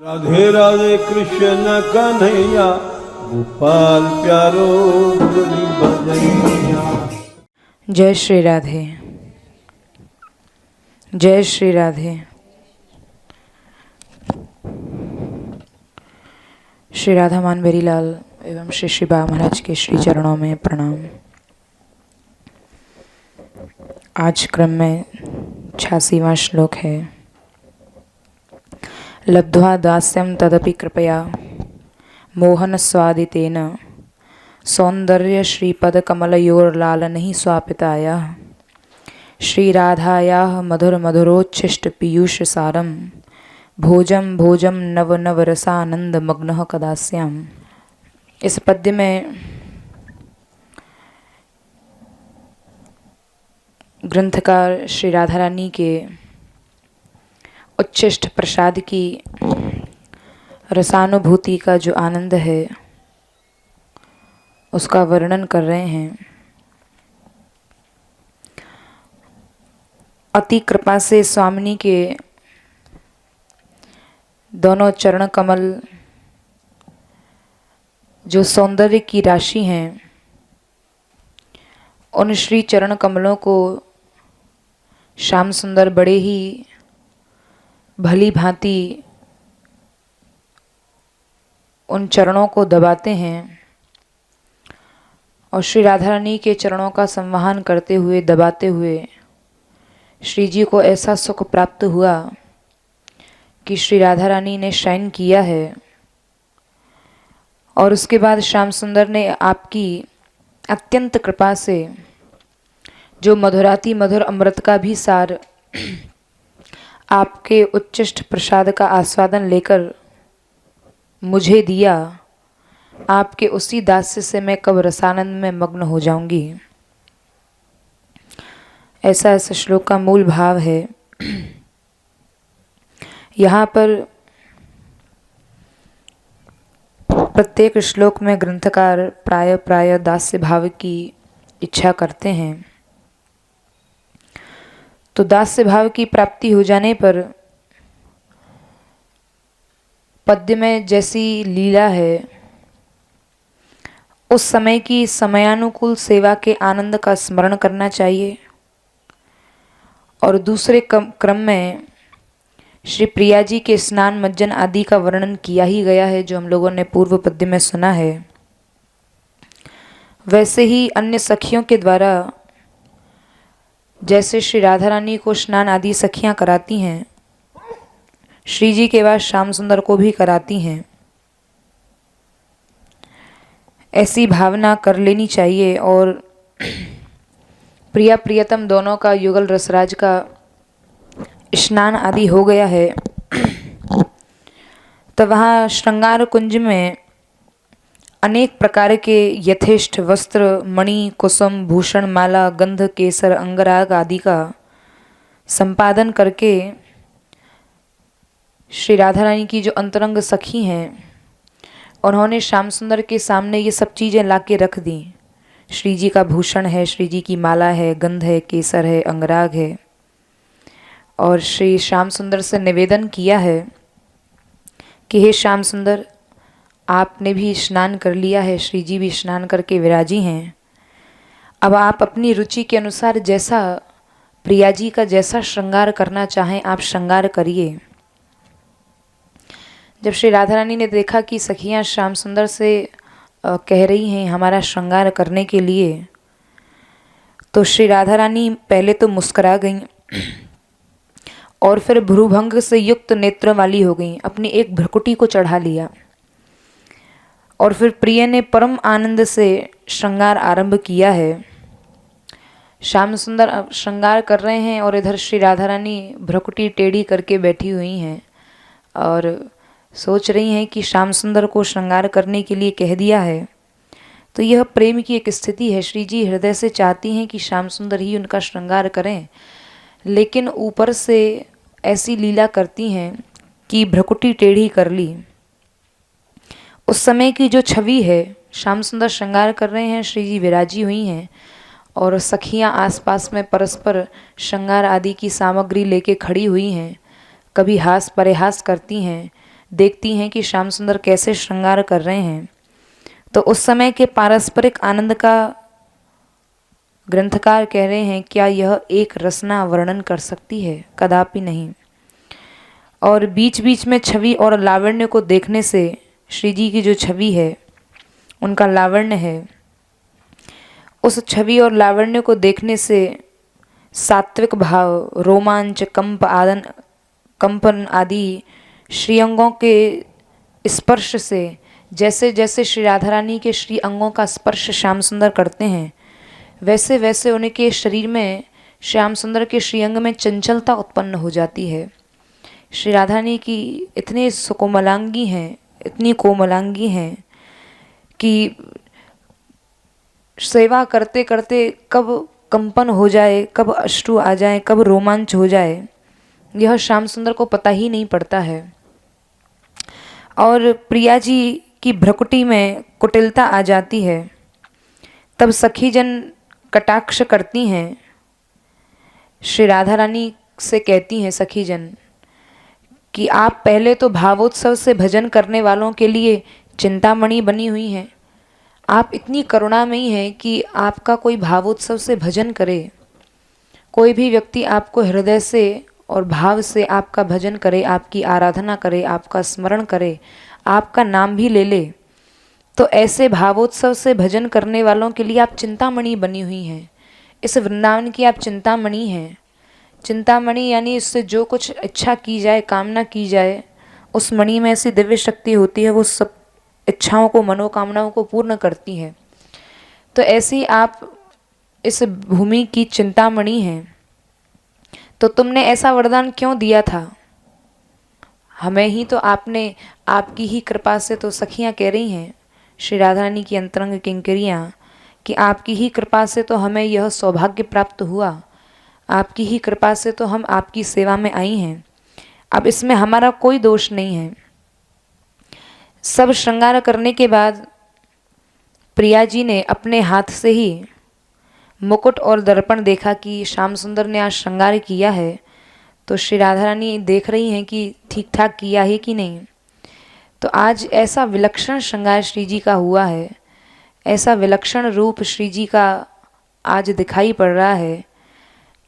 राधे राधे कृष्ण कन्हैया गोपाल प्यारो मुरली बजैया। जय श्री राधे, जय श्री राधे। श्री राधा मानवेरी लाल एवं श्री श्री बा महाराज के श्री चरणों में प्रणाम। आज क्रम में 86वां श्लोक है। लब्ध्वा दास्यं तदपि कृपया मोहन स्वादितेन सौंदर्य श्रीपदकमलयोर्लालनैः स्वापितायाः श्रीराधायाः मधुर मधुरोच्छिष्ट पीयूष सारम भोजम भोजम नव नव रसानंद मग्नः कदास्याम। इस पद्य में ग्रंथकार श्री राधा रानी के उच्छिष्ट प्रसाद की रसानुभूति का जो आनंद है उसका वर्णन कर रहे हैं। अति कृपा से स्वामिनी के दोनों चरण कमल जो सौंदर्य की राशि हैं, उन श्री चरण कमलों को श्याम सुंदर बड़े ही भली भांति उन चरणों को दबाते हैं और श्री राधा रानी के चरणों का संवहन करते हुए दबाते हुए श्री जी को ऐसा सुख प्राप्त हुआ कि श्री राधा रानी ने शयन किया है। और उसके बाद श्याम सुंदर ने आपकी अत्यंत कृपा से जो मधुराति मधुर अमृत का भी सार आपके उच्चिष्ट प्रसाद का आस्वादन लेकर मुझे दिया, आपके उसी दास्य से मैं कब रसानंद में मग्न हो जाऊंगी। ऐसा इस श्लोक का मूल भाव है। यहाँ पर प्रत्येक श्लोक में ग्रंथकार प्राय प्राय दास्य भाव की इच्छा करते हैं। तो दास्य भाव की प्राप्ति हो जाने पर पद्य में जैसी लीला है, उस समय की समयानुकूल सेवा के आनंद का स्मरण करना चाहिए। और दूसरे क्रम में श्री प्रिया जी के स्नान मज्जन आदि का वर्णन किया ही गया है, जो हम लोगों ने पूर्व पद्य में सुना है। वैसे ही अन्य सखियों के द्वारा जैसे श्री राधा रानी को स्नान आदि सखियां कराती हैं, श्री जी के बाद श्याम सुंदर को भी कराती हैं। ऐसी भावना कर लेनी चाहिए। और प्रिया प्रियतम दोनों का युगल रसराज का स्नान आदि हो गया है, तो वहाँ श्रृंगार कुंज में अनेक प्रकार के यथेष्ट वस्त्र मणि कुसुम भूषण माला गंध केसर अंगराग आदि का संपादन करके श्री राधा रानी की जो अंतरंग सखी हैं, उन्होंने श्याम सुंदर के सामने ये सब चीज़ें लाके रख दी। श्री जी का भूषण है, श्री जी की माला है, गंध है, केसर है, अंगराग है। और श्री श्याम सुंदर से निवेदन किया है कि हे श्याम सुंदर, आपने भी स्नान कर लिया है, श्री जी भी स्नान करके विराजी हैं। अब आप अपनी रुचि के अनुसार जैसा प्रिया जी का जैसा श्रृंगार करना चाहें आप श्रृंगार करिए। जब श्री राधा रानी ने देखा कि सखियां श्याम सुंदर से कह रही हैं हमारा श्रृंगार करने के लिए, तो श्री राधा रानी पहले तो मुस्कुरा गईं और फिर भ्रूभंग से युक्त नेत्र वाली हो गईं, अपनी एक भ्रकुटी को चढ़ा लिया। और फिर प्रिय ने परम आनंद से श्रृंगार आरंभ किया है। श्याम सुंदर श्रृंगार कर रहे हैं और इधर श्री राधा रानी भ्रकुटी टेढ़ी करके बैठी हुई हैं और सोच रही हैं कि श्याम सुंदर को श्रृंगार करने के लिए कह दिया है। तो यह प्रेम की एक स्थिति है। श्री जी हृदय से चाहती हैं कि श्याम सुंदर ही उनका श्रृंगार करें, लेकिन ऊपर से ऐसी लीला करती हैं कि भ्रकुटी टेढ़ी कर ली। उस समय की जो छवि है, श्याम सुंदर श्रृंगार कर रहे हैं, श्री जी विराजी हुई हैं और सखियां आसपास में परस्पर श्रृंगार आदि की सामग्री लेके खड़ी हुई हैं। कभी हास परिहास करती हैं, देखती हैं कि श्याम सुंदर कैसे श्रृंगार कर रहे हैं, तो उस समय के पारस्परिक आनंद का ग्रंथकार कह रहे हैं, क्या यह एक रसना वर्णन कर सकती है? कदापि नहीं। और बीच बीच में छवि और लावण्य को देखने से, श्री जी की जो छवि है, उनका लावण्य है, उस छवि और लावण्य को देखने से सात्विक भाव, रोमांच, कंपन आदि श्रीअंगों के स्पर्श से, जैसे जैसे श्री राधा रानी के श्री अंगों का स्पर्श श्याम सुंदर करते हैं, वैसे वैसे उनके शरीर में, श्याम सुंदर के श्रीअंग में चंचलता उत्पन्न हो जाती है। श्री राधा रानी की इतने सुकोमलांगी हैं, इतनी कोमलांगी हैं कि सेवा करते करते कब कंपन हो जाए, कब अश्रु आ जाए, कब रोमांच हो जाए, यह श्याम सुंदर को पता ही नहीं पड़ता है। और प्रिया जी की भ्रकुटी में कुटिलता आ जाती है, तब सखी जन कटाक्ष करती हैं, श्री राधा रानी से कहती हैं सखी जन कि आप पहले तो भावोत्सव से भजन करने वालों के लिए चिंतामणि बनी हुई हैं, आप इतनी करुणामयी हैं कि आपका कोई भावोत्सव से भजन करे, कोई भी व्यक्ति आपको हृदय से और भाव से आपका भजन करे, आपकी आराधना करे, आपका स्मरण करे, आपका नाम भी ले ले, तो ऐसे भावोत्सव से भजन करने वालों के लिए आप चिंतामणि बनी हुई हैं। इस वृंदावन की आप चिंतामणि हैं। चिंतामणि यानी इससे जो कुछ इच्छा की जाए, कामना की जाए, उस मणि में ऐसी दिव्य शक्ति होती है, वो सब इच्छाओं को, मनोकामनाओं को पूर्ण करती है। तो ऐसी आप इस भूमि की चिंतामणि हैं। तो तुमने ऐसा वरदान क्यों दिया था हमें ही? तो आपने, आपकी ही कृपा से, तो सखियाँ कह रही हैं, श्री राधा रानी की अंतरंग किंकरियाँ, कि आपकी ही कृपा से तो हमें यह सौभाग्य प्राप्त हुआ, आपकी ही कृपा से तो हम आपकी सेवा में आई हैं। अब इसमें हमारा कोई दोष नहीं है। सब श्रृंगार करने के बाद प्रिया जी ने अपने हाथ से ही मुकुट और दर्पण देखा कि श्याम सुंदर ने आज श्रृंगार किया है, तो श्री राधा रानी देख रही हैं कि ठीक ठाक किया है कि नहीं। तो आज ऐसा विलक्षण श्रृंगार श्री जी का हुआ है, ऐसा विलक्षण रूप श्री जी का आज दिखाई पड़ रहा है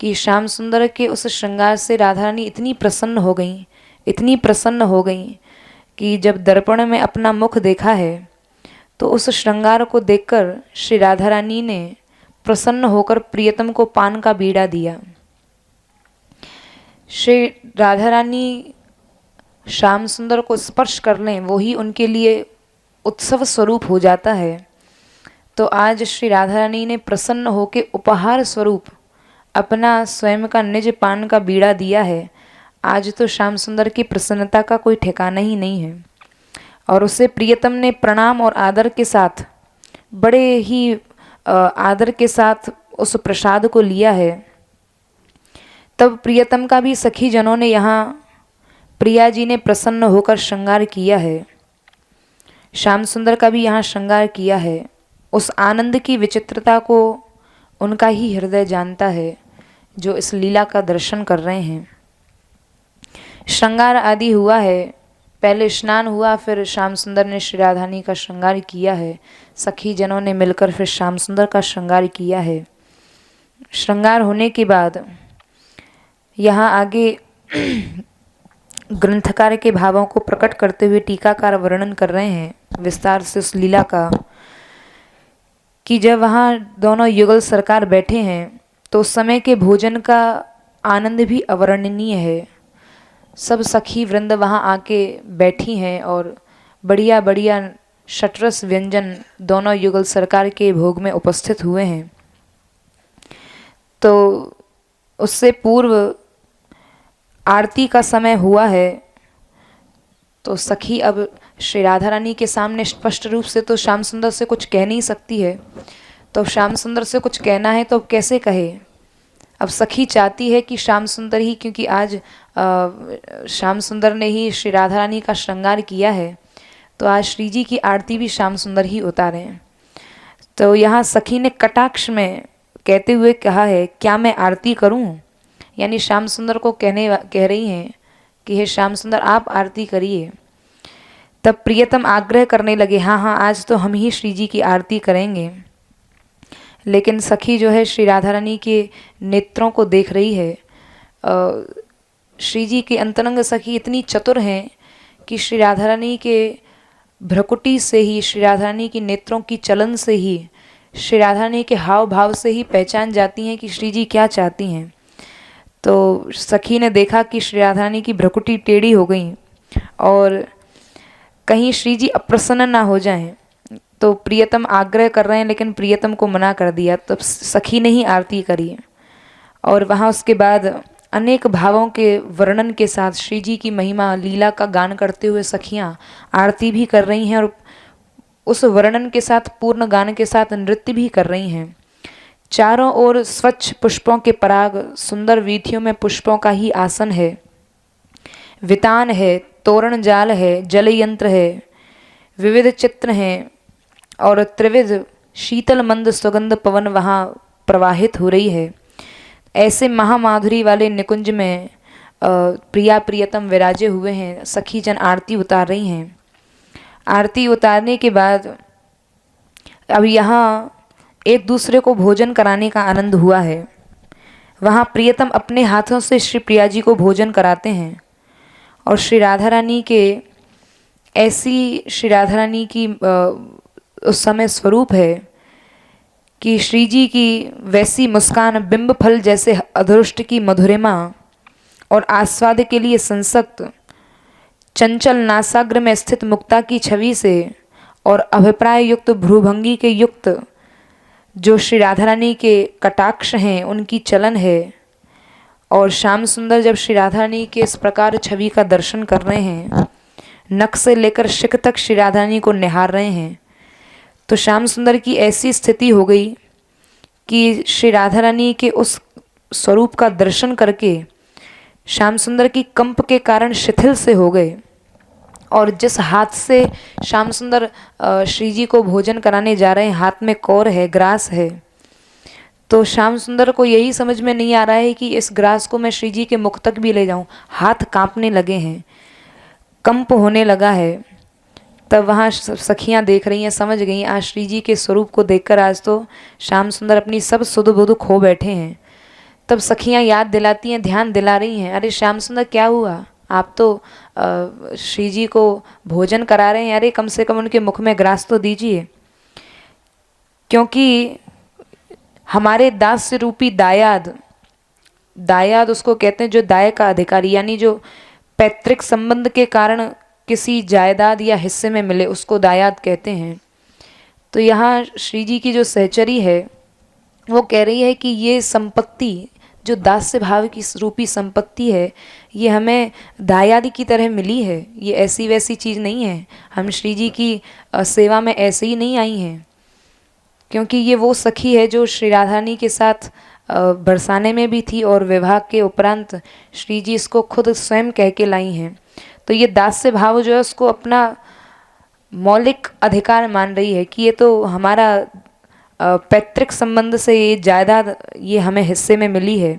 कि श्याम सुंदर के उस श्रृंगार से राधा रानी इतनी प्रसन्न हो गई, इतनी प्रसन्न हो गई कि जब दर्पण में अपना मुख देखा है, तो उस श्रृंगार को देखकर श्री राधा रानी ने प्रसन्न होकर प्रियतम को पान का बीड़ा दिया। श्री राधा रानी श्याम सुंदर को स्पर्श कर लें, वो ही उनके लिए उत्सव स्वरूप हो जाता है। तो आज श्री राधा रानी ने प्रसन्न होकर उपहार स्वरूप अपना स्वयं का निज पान का बीड़ा दिया है। आज तो श्याम सुंदर की प्रसन्नता का कोई ठिकाना ही नहीं है। और उसे प्रियतम ने प्रणाम और आदर के साथ, बड़े ही आदर के साथ उस प्रसाद को लिया है। तब प्रियतम का भी सखी जनों ने यहाँ प्रिया जी ने प्रसन्न होकर श्रृंगार किया है, श्याम सुंदर का भी यहाँ श्रृंगार किया है। उस आनंद की विचित्रता को उनका ही हृदय जानता है जो इस लीला का दर्शन कर रहे हैं। श्रृंगार आदि हुआ है, पहले स्नान हुआ, फिर श्याम सुंदर ने श्री राधानी का श्रृंगार किया है, सखी जनों ने मिलकर फिर श्याम सुंदर का श्रृंगार किया है। श्रृंगार होने के बाद यहाँ आगे ग्रंथकार के भावों को प्रकट करते हुए टीकाकार वर्णन कर रहे हैं विस्तार से उस लीला का, कि जब वहाँ दोनों युगल सरकार बैठे हैं तो उस समय के भोजन का आनंद भी अवर्णनीय है। सब सखी वृंद वहाँ आके बैठी हैं और बढ़िया बढ़िया षट्रस व्यंजन दोनों युगल सरकार के भोग में उपस्थित हुए हैं। तो उससे पूर्व आरती का समय हुआ है, तो सखी अब श्री राधा रानी के सामने स्पष्ट रूप से तो श्याम सुंदर से कुछ कह नहीं सकती है। तो श्याम सुंदर से कुछ कहना है तो अब कैसे कहे? अब सखी चाहती है कि श्याम सुंदर ही, क्योंकि आज श्याम सुंदर ने ही श्री राधा रानी का श्रृंगार किया है, तो आज श्री जी की आरती भी श्याम सुंदर ही उतारे हैं। तो यहाँ सखी ने कटाक्ष में कहते हुए कहा है, क्या मैं आरती करूं? यानी श्याम सुंदर को कह रही हैं कि हे श्याम सुंदर आप आरती करिए। तब प्रियतम आग्रह करने लगे, हाँ हाँ आज तो हम ही श्री जी की आरती करेंगे। लेकिन सखी जो है श्री राधा रानी के नेत्रों को देख रही है। श्री जी के अंतरंग सखी इतनी चतुर हैं कि श्री राधा रानी के भ्रकुटी से ही, श्री राधा रानी की नेत्रों की चलन से ही, श्री राधा रानी के हाव भाव से ही पहचान जाती हैं कि श्री जी क्या चाहती हैं। तो सखी ने देखा कि श्री राधा रानी की भ्रकुटी टेढ़ी हो गई और कहीं श्री जी अप्रसन्न ना हो जाएं, तो प्रियतम आग्रह कर रहे हैं लेकिन प्रियतम को मना कर दिया। तब सखी ने ही आरती करी और वहाँ उसके बाद अनेक भावों के वर्णन के साथ श्री जी की महिमा लीला का गान करते हुए सखियाँ आरती भी कर रही हैं और उस वर्णन के साथ, पूर्ण गान के साथ नृत्य भी कर रही हैं। चारों ओर स्वच्छ पुष्पों के पराग, सुंदर वीथियों में पुष्पों का ही आसन है, वितान है, तोरण जाल है, जल यंत्र है, विविध चित्र हैं और त्रिविध शीतल मंद सुगंध पवन वहाँ प्रवाहित हो रही है। ऐसे महामाधुरी वाले निकुंज में प्रिया प्रियतम विराजे हुए हैं। सखी जन आरती उतार रही हैं। आरती उतारने के बाद अब यहाँ एक दूसरे को भोजन कराने का आनंद हुआ है। वहाँ प्रियतम अपने हाथों से श्री प्रिया जी को भोजन कराते हैं और श्री राधा रानी के ऐसी श्री राधा रानी की उस समय स्वरूप है कि श्री जी की वैसी मुस्कान बिंब फल जैसे अधरुष्ट की मधुरिमा और आस्वाद के लिए संसक्त चंचल नासाग्र में स्थित मुक्ता की छवि से और अभिप्राय युक्त भ्रूभंगी के युक्त जो श्री राधा रानी के कटाक्ष हैं उनकी चलन है। और श्याम सुंदर जब श्री राधा रानी के इस प्रकार छवि का दर्शन कर रहे हैं, नख से लेकर शिख तक श्री राधा रानी को निहार रहे हैं, तो श्याम सुंदर की ऐसी स्थिति हो गई कि श्री राधा रानी के उस स्वरूप का दर्शन करके श्याम सुंदर की कंप के कारण शिथिल से हो गए। और जिस हाथ से श्याम सुंदर श्री जी को भोजन कराने जा रहे हैं, हाथ में कौर है, ग्रास है, तो श्याम सुंदर को यही समझ में नहीं आ रहा है कि इस ग्रास को मैं श्री जी के मुख तक भी ले जाऊं। हाथ कांपने लगे हैं, कंप होने लगा है। तब वहाँ सखियाँ देख रही हैं, समझ गई आज श्री जी के स्वरूप को देखकर आज तो श्याम सुंदर अपनी सब सुध बुध खो बैठे हैं। तब सखियाँ याद दिलाती हैं, ध्यान दिला रही हैं, अरे श्याम सुंदर क्या हुआ, आप तो श्री जी को भोजन करा रहे हैं, अरे कम से कम उनके मुख में ग्रास तो दीजिए। क्योंकि हमारे दास्य रूपी दायाद, दायाद उसको कहते हैं जो दाय का अधिकारी, यानी जो पैतृक संबंध के कारण किसी जायदाद या हिस्से में मिले उसको दायाद कहते हैं। तो यहाँ श्री जी की जो सहचरी है वो कह रही है कि ये संपत्ति जो दास्य भाव की रूपी संपत्ति है ये हमें दायादी की तरह मिली है, ये ऐसी वैसी चीज़ नहीं है, हम श्री जी की सेवा में ऐसे ही नहीं आई हैं। क्योंकि ये वो सखी है जो श्री राधा रानी के साथ बरसाने में भी थी और विवाह के उपरांत श्री जी इसको खुद स्वयं कह के लाई हैं। तो ये दास्य भाव जो है उसको अपना मौलिक अधिकार मान रही है कि ये तो हमारा पैतृक संबंध से ये जायदाद ये हमें हिस्से में मिली है।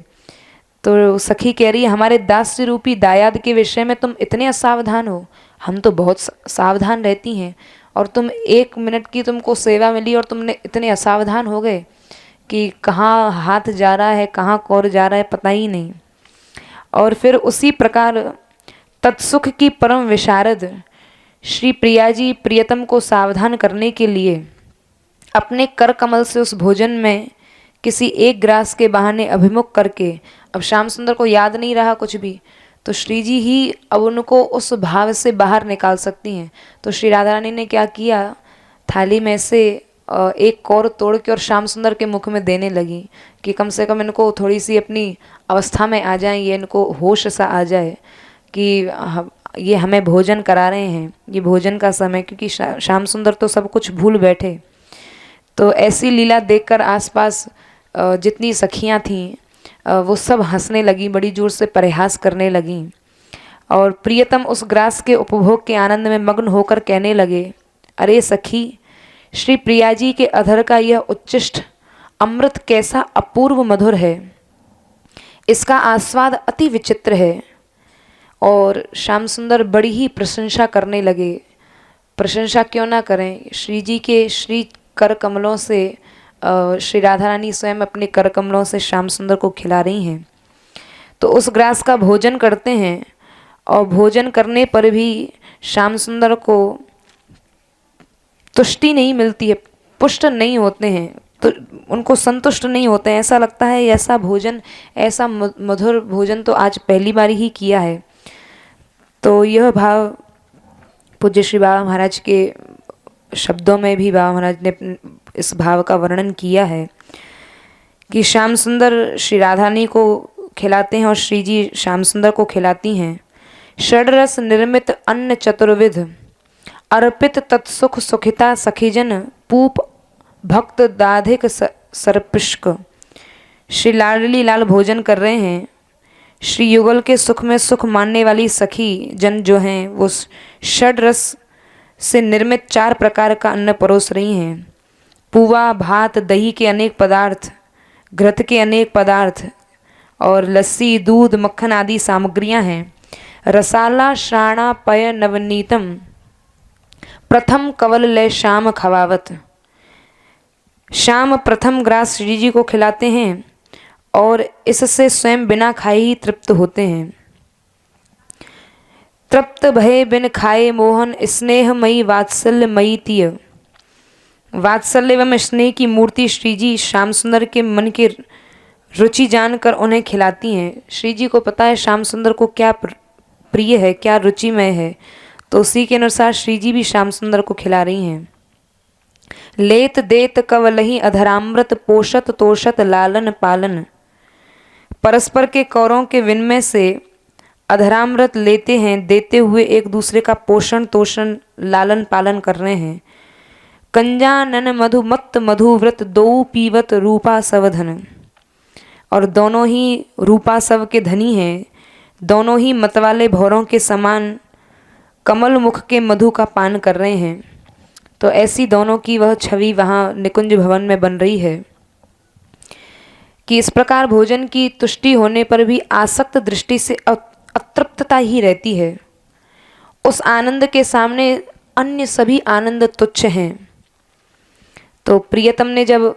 तो सखी कह रही है हमारे दास्य रूपी दायाद के विषय में तुम इतने असावधान हो, हम तो बहुत सावधान रहती हैं और तुम 1 मिनट की तुमको सेवा मिली और तुमने इतने असावधान हो गए कि कहाँ हाथ जा रहा है कहाँ कौर जा रहा है पता ही नहीं। और फिर उसी प्रकार तत्सुख की परम विशारद श्री प्रिया जी प्रियतम को सावधान करने के लिए अपने कर कमल से उस भोजन में किसी एक ग्रास के बहाने अभिमुख करके, अब श्याम सुंदर को याद नहीं रहा कुछ भी, तो श्री जी ही अब उनको उस भाव से बाहर निकाल सकती हैं। तो श्री राधा रानी ने क्या किया, थाली में से एक कौर तोड़ के और श्याम सुंदर के मुख में देने लगी कि कम से कम इनको थोड़ी सी अपनी अवस्था में आ जाए, ये इनको होश सा आ जाए कि ये हमें भोजन करा रहे हैं, ये भोजन का समय। क्योंकि श्याम सुंदर तो सब कुछ भूल बैठे। तो ऐसी लीला देखकर आसपास जितनी सखियां थीं वो सब हंसने लगी, बड़ी जोर से परिहास करने लगीं। और प्रियतम उस ग्रास के उपभोग के आनंद में मग्न होकर कहने लगे, अरे सखी, श्री प्रिया जी के अधर का यह उच्चिष्ट अमृत कैसा अपूर्व मधुर है, इसका आस्वाद अति विचित्र है। और श्याम सुंदर बड़ी ही प्रशंसा करने लगे प्रशंसा क्यों ना करें। श्री जी के श्री कर कमलों से श्री राधा रानी स्वयं अपने कर कमलों से श्याम सुंदर को खिला रही हैं। तो उस ग्रास का भोजन करते हैं और भोजन करने पर भी श्याम सुंदर को तुष्टि नहीं मिलती है, पुष्ट नहीं होते हैं, तो उनको संतुष्ट नहीं होते हैं। ऐसा लगता है ऐसा भोजन, ऐसा मधुर भोजन तो आज पहली बार ही किया है। तो यह भाव पूज्य श्री बाबा महाराज के शब्दों में भी बाबा महाराज ने इस भाव का वर्णन किया है कि श्याम सुंदर श्री राधानी को खिलाते हैं और श्री जी श्याम सुंदर को खिलाती हैं। षड्रस निर्मित अन्न चतुर्विध अर्पित तत्सुख सुखिता सखीजन पूप भक्त दाधिक सर्पिष्क। श्री लाडली लाल भोजन कर रहे हैं। श्री युगल के सुख में सुख मानने वाली सखी जन जो हैं वो षड्रस से निर्मित 4 प्रकार का अन्न परोस रही हैं। पुआ, भात, दही के अनेक पदार्थ, घृत के अनेक पदार्थ और लस्सी, दूध, मक्खन आदि सामग्रियां हैं। रसाला श्राणा पय नवनीतम प्रथम कवल ले श्याम खवावत। श्याम प्रथम ग्रास श्री जी को खिलाते हैं और इससे स्वयं बिना खाए ही तृप्त होते हैं। तृप्त भय बिन खाए मोहन स्नेहमयी वात्सल्यमयी तीय। वात्सल्य एवं स्नेह की मूर्ति श्री जी श्याम सुंदर के मन की रुचि जानकर उन्हें खिलाती हैं। श्री जी को पता है श्याम सुंदर को क्या प्रिय है, क्या रुचिमय है, तो उसी के अनुसार श्री जी भी श्याम सुंदर को खिला रही हैं। लेत देत कवलही अधरामृत पोषत तोषत लालन पालन। परस्पर के कौरों के विनिमय से अधरामृत लेते हैं, देते हुए एक दूसरे का पोषण तोषण लालन पालन कर रहे हैं। कंजानन मधु मत्त मधुव्रत दो पीवत रूपा सवधन। और दोनों ही रूपा सव के धनी हैं, दोनों ही मतवाले भौरों के समान कमल मुख के मधु का पान कर रहे हैं। तो ऐसी दोनों की वह छवि वहाँ निकुंज भवन में बन रही है कि इस प्रकार भोजन की तुष्टि होने पर भी आसक्त दृष्टि से अतृप्तता ही रहती है। उस आनंद के सामने अन्य सभी आनंद तुच्छ हैं। तो प्रियतम ने जब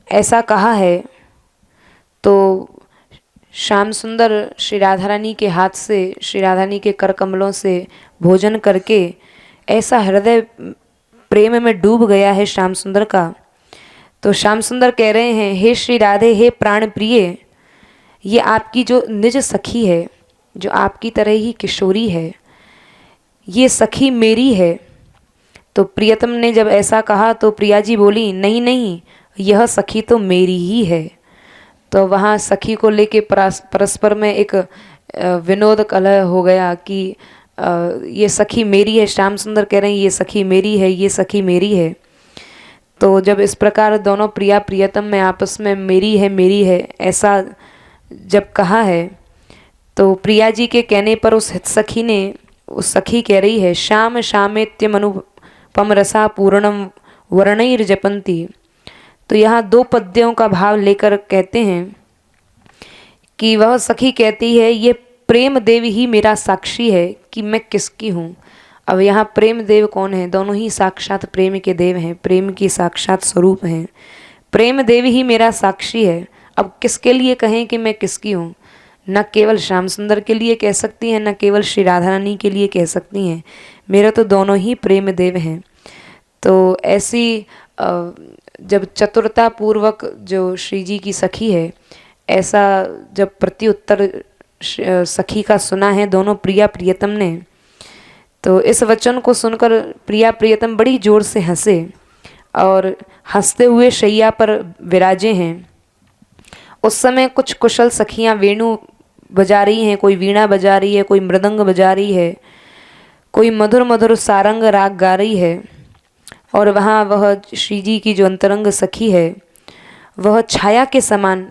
ऐसा कहा है तो श्याम सुंदर श्री राधा रानी के हाथ से, श्री राधा रानी के कर कमलों से भोजन करके ऐसा हृदय प्रेम में डूब गया है श्याम सुंदर का। तो श्याम सुंदर कह रहे हैं, हे श्री राधे, हे प्राण प्रिय, ये आपकी जो निज सखी है, जो आपकी तरह ही किशोरी है, ये सखी मेरी है। तो प्रियतम ने जब ऐसा कहा तो प्रिया जी बोली, नहीं नहीं, यह सखी तो मेरी ही है। तो वहाँ सखी को लेके परस्पर में एक विनोद कलह हो गया कि ये सखी मेरी है। श्याम सुंदर कह रहे हैं ये सखी मेरी है, ये सखी मेरी है। तो जब इस प्रकार दोनों प्रिया प्रियतम में आपस में मेरी है ऐसा जब कहा है, तो प्रिया जी के कहने पर उस सखी ने, उस सखी कह रही है, श्याम श्यामेत्यम अनुपम रसा पूर्णम वर्णैर जपंती। तो यहाँ 2 पद्यों का भाव लेकर कहते हैं कि वह सखी कहती है, ये प्रेम देव ही मेरा साक्षी है कि मैं किसकी हूँ। अब यहाँ प्रेम देव कौन है? दोनों ही साक्षात प्रेम के देव हैं, प्रेम की साक्षात स्वरूप हैं। प्रेम देव ही मेरा साक्षी है। अब किसके लिए कहें कि मैं किसकी हूँ? न केवल श्याम सुंदर के लिए कह सकती हैं, न केवल श्री राधा रानी के लिए कह सकती हैं, मेरे तो दोनों ही प्रेम देव हैं। तो ऐसी जब चतुरता पूर्वक जो श्री जी की सखी है, ऐसा जब प्रत्युत्तर सखी का सुना है दोनों प्रिया प्रियतम ने, तो इस वचन को सुनकर प्रिया प्रियतम बड़ी जोर से हंसे और हंसते हुए शैया पर विराजे हैं। उस समय कुछ कुशल सखियां वेणु बजा रही हैं, कोई वीणा बजा रही है, कोई मृदंग बजा रही है, कोई मधुर मधुर सारंग राग गा रही है। और वहाँ वह श्री जी की जो अंतरंग सखी है वह छाया के समान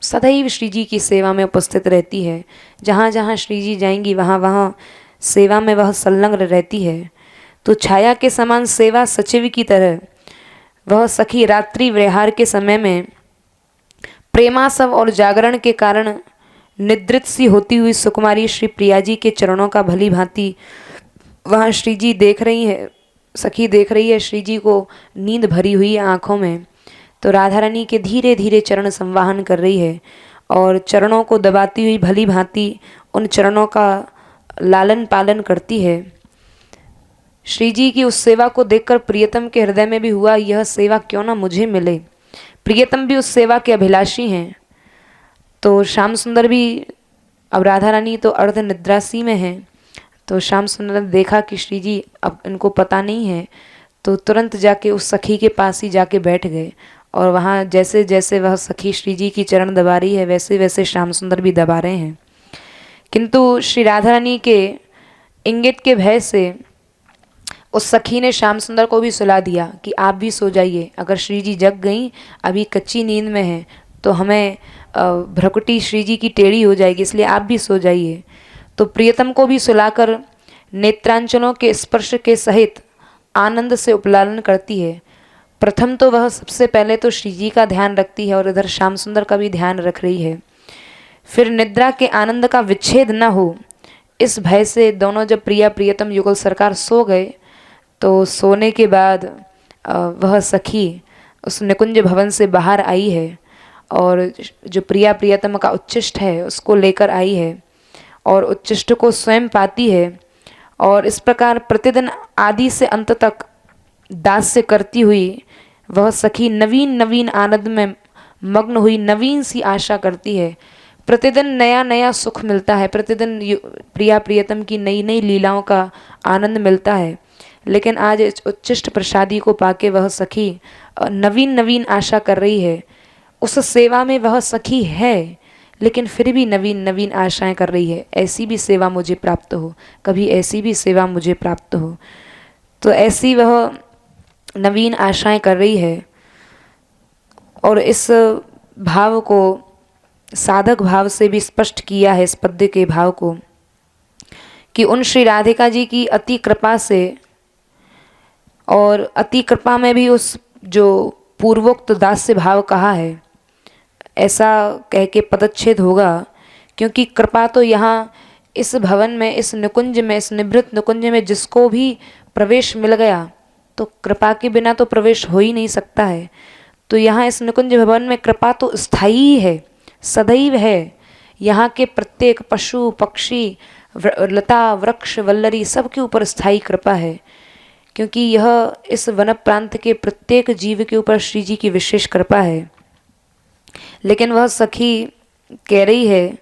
सदैव श्री जी की सेवा में उपस्थित रहती है। जहाँ जहाँ श्री जी जाएंगी वहाँ वहाँ सेवा में वह संलग्न रहती है। तो छाया के समान सेवा सचिव की तरह वह सखी रात्रि विहार के समय में प्रेमासव और जागरण के कारण निद्रित सी होती हुई सुकुमारी श्री प्रिया जी के चरणों का भली भांति वहाँ श्री जी देख रही है सखी देख रही है श्री जी को नींद भरी हुई है आँखों में, तो राधा रानी के धीरे धीरे चरण संवाहन कर रही है और चरणों को दबाती हुई भली भांति उन चरणों का लालन पालन करती है। श्री जी की उस सेवा को देखकर प्रियतम के हृदय में भी हुआ, यह सेवा क्यों ना मुझे मिले। प्रियतम भी उस सेवा के अभिलाषी हैं। तो श्याम सुंदर भी, अब राधा रानी तो अर्ध निद्रासी में हैं, तो श्याम सुंदर ने देखा कि श्री जी अब इनको पता नहीं है, तो तुरंत जाके उस सखी के पास ही जाके बैठ गए और वहाँ जैसे जैसे वह सखी श्री जी की चरण दबा रही है वैसे वैसे श्याम सुंदर भी दबा रहे हैं। किंतु श्री राधा रानी के इंगित के भय से उस सखी ने श्याम सुंदर को भी सुला दिया कि आप भी सो जाइए, अगर श्री जी जग गई, अभी कच्ची नींद में हैं, तो हमें भ्रकुटी श्री जी की टेढ़ी हो जाएगी, इसलिए आप भी सो जाइए। तो प्रियतम को भी सुलाकर नेत्रांचलों के स्पर्श के सहित आनंद से उपलालन करती है। प्रथम तो वह सबसे पहले तो श्री जी का ध्यान रखती है और इधर श्याम सुंदर का भी ध्यान रख रही है। फिर निद्रा के आनंद का विच्छेद न हो, इस भय से दोनों जब प्रिया प्रियतम युगल सरकार सो गए, तो सोने के बाद वह सखी उस निकुंज भवन से बाहर आई है और जो प्रिया प्रियतम का उच्चिष्ट है उसको लेकर आई है और उच्चिष्ट को स्वयं पाती है। और इस प्रकार प्रतिदिन आदि से अंत तक दास्य करती हुई वह सखी नवीन नवीन आनंद में मग्न हुई नवीन सी आशा करती है। प्रतिदिन नया नया सुख मिलता है, प्रतिदिन प्रिया प्रियतम की नई नई लीलाओं का आनंद मिलता है। लेकिन आज इस उच्चिष्ट प्रसादी को पाके वह सखी नवीन नवीन आशा कर रही है। उस सेवा में वह सखी है, लेकिन फिर भी नवीन नवीन आशाएं कर रही है, ऐसी भी सेवा मुझे प्राप्त हो, कभी ऐसी भी सेवा मुझे प्राप्त हो। तो ऐसी वह नवीन आशाएं कर रही है। और इस भाव को साधक भाव से भी स्पष्ट किया है इस पद्य के भाव को, कि उन श्री राधिका जी की अति कृपा से, और अति कृपा में भी उस जो पूर्वोक्त दास्य भाव कहा है, ऐसा कह के पदच्छेद होगा, क्योंकि कृपा तो यहाँ इस भवन में, इस निकुंज में, इस निभृत निकुंज में जिसको भी प्रवेश मिल गया, तो कृपा के बिना तो प्रवेश हो ही नहीं सकता है। तो यहाँ इस निकुंज भवन में कृपा तो स्थायी है, सदैव है। यहाँ के प्रत्येक पशु पक्षी लता वृक्ष वल्लरी सबके ऊपर स्थायी कृपा है, क्योंकि यह इस वन प्रांत के प्रत्येक जीव के ऊपर श्री जी की विशेष कृपा है। लेकिन वह सखी कह रही है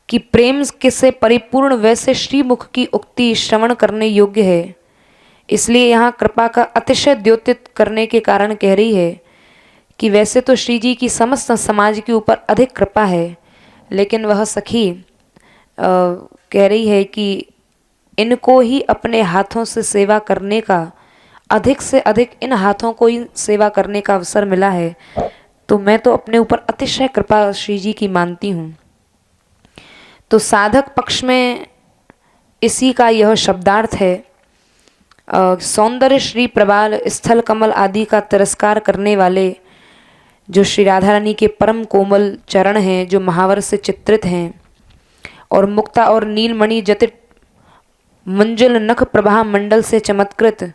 कि प्रेम किससे परिपूर्ण वैसे श्रीमुख की उक्ति श्रवण करने योग्य है, इसलिए यहाँ कृपा का अतिशय द्योतित करने के कारण कह रही है कि वैसे तो श्री जी की समस्त समाज के ऊपर अधिक कृपा है, लेकिन वह सखी कह रही है कि इनको ही अपने हाथों से सेवा करने का, अधिक से अधिक इन हाथों को ही सेवा करने का अवसर मिला है, तो मैं तो अपने ऊपर अतिशय कृपा श्री जी की मानती हूँ। तो साधक पक्ष में इसी का यह शब्दार्थ है। सौंदर्य श्री प्रबाल स्थल कमल आदि का तिरस्कार करने वाले जो श्री राधा रानी के परम कोमल चरण हैं, जो महावर से चित्रित हैं, और मुक्ता और नीलमणि जटित मंजुल नख प्रभा मंडल से चमत्कृत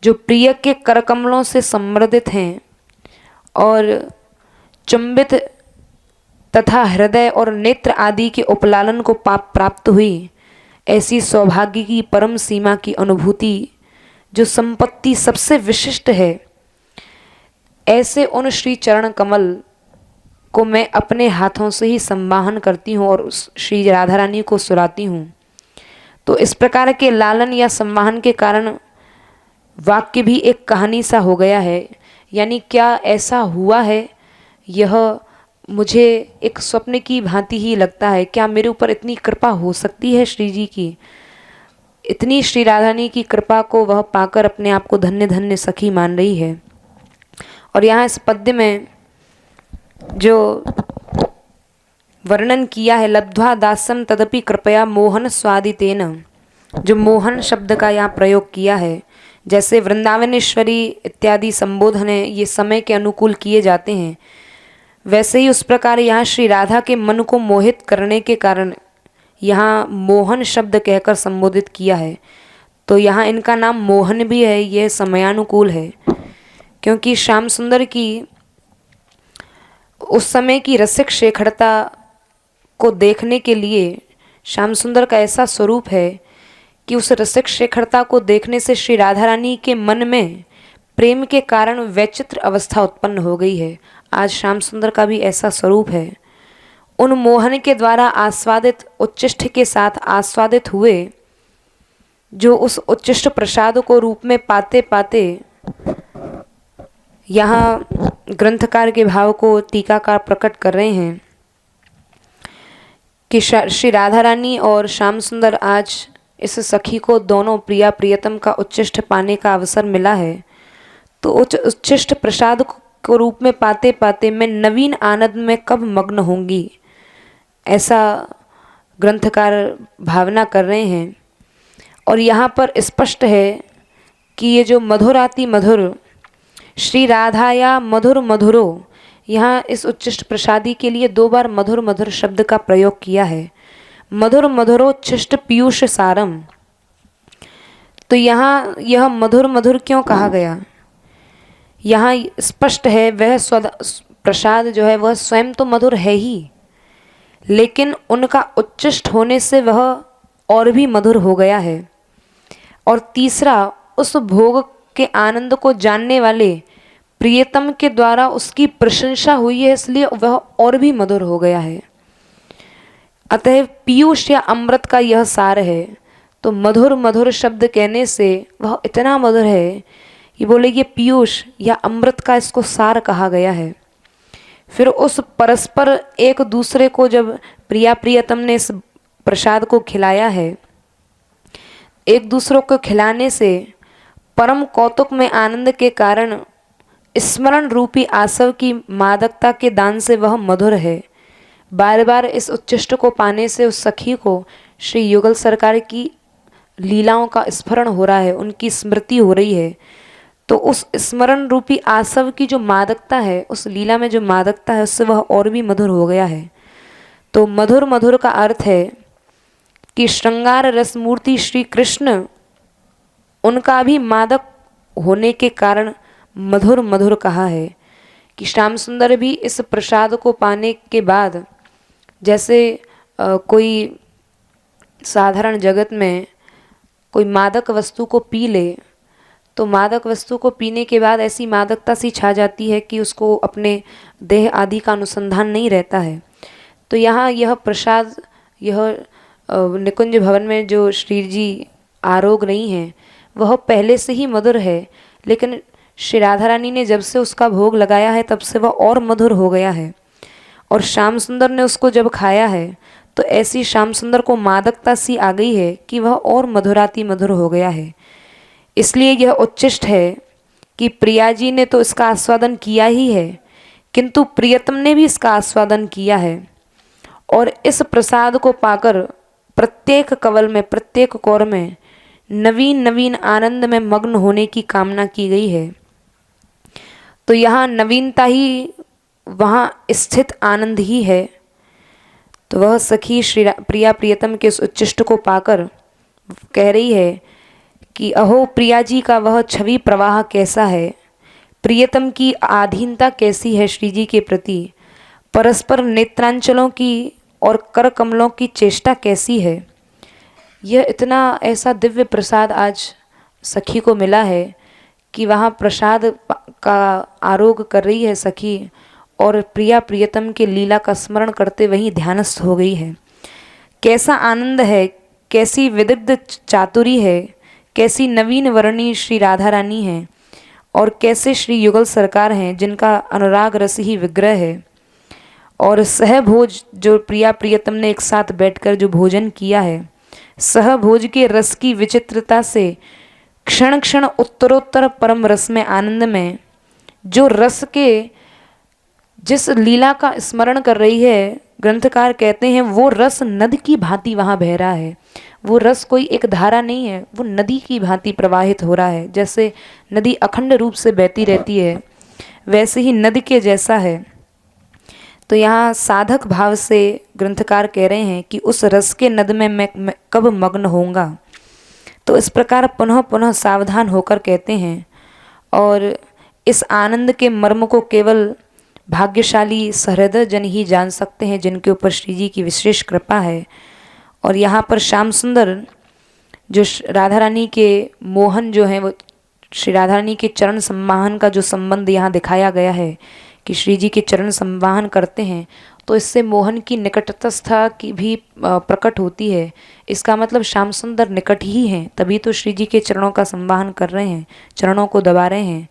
जो प्रिय के करकमलों से समृद्धित हैं, और चुंबित तथा हृदय और नेत्र आदि के उपलालन को प्राप्त हुई ऐसी सौभाग्य की परम सीमा की अनुभूति जो संपत्ति सबसे विशिष्ट है, ऐसे उन श्री चरण कमल को मैं अपने हाथों से ही संवाहन करती हूँ और उस श्री राधा रानी को सुलाती हूँ। तो इस प्रकार के लालन या संवाहन के कारण वाक्य भी एक कहानी सा हो गया है, यानी क्या ऐसा हुआ है, यह मुझे एक स्वप्न की भांति ही लगता है। क्या मेरे ऊपर इतनी कृपा हो सकती है श्री जी की? इतनी श्री राधारानी की कृपा को वह पाकर अपने आप को धन्य धन्य सखी मान रही है। और यहाँ इस पद्य में जो वर्णन किया है, लब्ध्वा दासम तदपि कृपया मोहन स्वादितेन, जो मोहन शब्द का यहाँ प्रयोग किया है, जैसे वृंदावनेश्वरी इत्यादि संबोधन है ये समय के अनुकूल किए जाते हैं, वैसे ही उस प्रकार यहाँ श्री राधा के मन को मोहित करने के कारण यहाँ मोहन शब्द कहकर संबोधित किया है। तो यहाँ इनका नाम मोहन भी है, यह समयानुकूल है, क्योंकि श्याम सुंदर की उस समय की रसिक शेखरता को देखने के लिए श्याम सुंदर का ऐसा स्वरूप है कि उस रसिक शेखरता को देखने से श्री राधा रानी के मन में प्रेम के कारण वैचित्र अवस्था उत्पन्न हो गई है। आज श्याम सुंदर का भी ऐसा स्वरूप है। उन मोहन के द्वारा आस्वादित उच्चिष्ट के साथ आस्वादित हुए, जो उस उच्चिष्ट प्रसाद को रूप में पाते पाते यहाँ ग्रंथकार के भाव को टीकाकार प्रकट कर रहे हैं कि श्री राधा रानी और श्याम सुंदर आज इस सखी को दोनों प्रिया प्रियतम का उच्चिष्ट पाने का अवसर मिला है, तो उच्चिष्ट प्रसाद को रूप में पाते पाते मैं नवीन आनंद में कब मग्न होंगी, ऐसा ग्रंथकार भावना कर रहे हैं। और यहाँ पर स्पष्ट है कि ये जो मधुराति मधुर श्री राधा या मधुर मधुरो, यहाँ इस उच्चिष्ट प्रसादी के लिए 2 बार मधुर मधुर शब्द का प्रयोग किया है। मधुर मधुरोच्चिष्ट पीयूष सारम, तो यहाँ यह मधुर मधुर क्यों कहा गया? यहाँ स्पष्ट है वह प्रसाद जो है वह स्वयं तो मधुर है ही, लेकिन उनका उच्चिष्ट होने से वह और भी मधुर हो गया है। और तीसरा, उस भोग के आनंद को जानने वाले प्रियतम के द्वारा उसकी प्रशंसा हुई है, इसलिए वह और भी मधुर हो गया है। अतः पीयूष या अमृत का यह सार है। तो मधुर मधुर शब्द कहने से वह इतना मधुर है, ये बोले ये पीयूष या अमृत का इसको सार कहा गया है। फिर उस परस्पर एक दूसरे को जब प्रिया प्रियतम ने इस प्रसाद को खिलाया है, एक दूसरे को खिलाने से परम कौतुक में आनंद के कारण स्मरण रूपी आसव की मादकता के दान से वह मधुर है। बार बार इस उच्चिष्ट को पाने से उस सखी को श्री युगल सरकार की लीलाओं का स्मरण हो रहा है, उनकी स्मृति हो रही है। तो उस स्मरण रूपी आसव की जो मादकता है, उस लीला में जो मादकता है, उससे वह और भी मधुर हो गया है। तो मधुर मधुर का अर्थ है कि श्रृंगार रसमूर्ति श्री कृष्ण, उनका भी मादक होने के कारण मधुर मधुर कहा है। कि श्याम सुंदर भी इस प्रसाद को पाने के बाद, जैसे कोई साधारण जगत में कोई मादक वस्तु को पी ले, तो मादक वस्तु को पीने के बाद ऐसी मादकता सी छा जाती है कि उसको अपने देह आदि का अनुसंधान नहीं रहता है। तो यहाँ यह प्रसाद, यह निकुंज भवन में जो श्री जी आरोग रही हैं, वह पहले से ही मधुर है, लेकिन श्री राधा रानी ने जब से उसका भोग लगाया है तब से वह और मधुर हो गया है। और श्याम सुंदर ने उसको जब खाया है तो ऐसी श्याम सुंदर को मादकता सी आ गई है कि वह और मधुराति मधुर हो गया है। इसलिए यह उच्चिष्ट है कि प्रिया जी ने तो इसका आस्वादन किया ही है, किंतु प्रियतम ने भी इसका आस्वादन किया है। और इस प्रसाद को पाकर प्रत्येक कवल में, प्रत्येक कौर में नवीन नवीन आनंद में मग्न होने की कामना की गई है। तो यहाँ नवीनता ही वहाँ स्थित आनंद ही है। तो वह सखी श्री प्रिया प्रियतम के उस उच्चिष्ट को पाकर कह रही है कि अहो प्रिया जी का वह छवि प्रवाह कैसा है, प्रियतम की आधीनता कैसी है श्री जी के प्रति, परस्पर नेत्रांचलों की और कर कमलों की चेष्टा कैसी है। यह इतना ऐसा दिव्य प्रसाद आज सखी को मिला है कि वहाँ प्रसाद का आरोग कर रही है सखी, और प्रिया प्रियतम के लीला का स्मरण करते वहीं ध्यानस्थ हो गई है। कैसा आनंद है, कैसी विदग्ध चातुरी है, कैसी नवीन वर्णी श्री राधा रानी है, और कैसे श्री युगल सरकार हैं जिनका अनुराग रस ही विग्रह है। और सहभोज जो प्रिया प्रियतम ने एक साथ बैठकर जो भोजन किया है, सहभोज के रस की विचित्रता से क्षण क्षण उत्तरोत्तर परम रस में आनंद में जो रस के जिस लीला का स्मरण कर रही है, ग्रंथकार कहते हैं वो रस नद की भांति वहाँ बह रहा है। वो रस कोई एक धारा नहीं है, वो नदी की भांति प्रवाहित हो रहा है। जैसे नदी अखंड रूप से बहती रहती है, वैसे ही नद के जैसा है। तो यहाँ साधक भाव से ग्रंथकार कह रहे हैं कि उस रस के नद में मैं कब मग्न होऊंगा। तो इस प्रकार पुनः पुनः सावधान होकर कहते हैं। और इस आनंद के मर्म को केवल भाग्यशाली सहृदय जन ही जान सकते हैं, जिनके ऊपर श्री जी की विशेष कृपा है। और यहाँ पर श्याम सुंदर जो राधा रानी के मोहन जो हैं, वो श्री राधा रानी के चरण सम्माहन का जो संबंध यहाँ दिखाया गया है कि श्री जी के चरण सम्माहन करते हैं, तो इससे मोहन की निकटतस्था की भी प्रकट होती है। इसका मतलब श्याम सुंदर निकट ही हैं, तभी तो श्री जी के चरणों का सम्माहन कर रहे हैं, चरणों को दबा रहे हैं।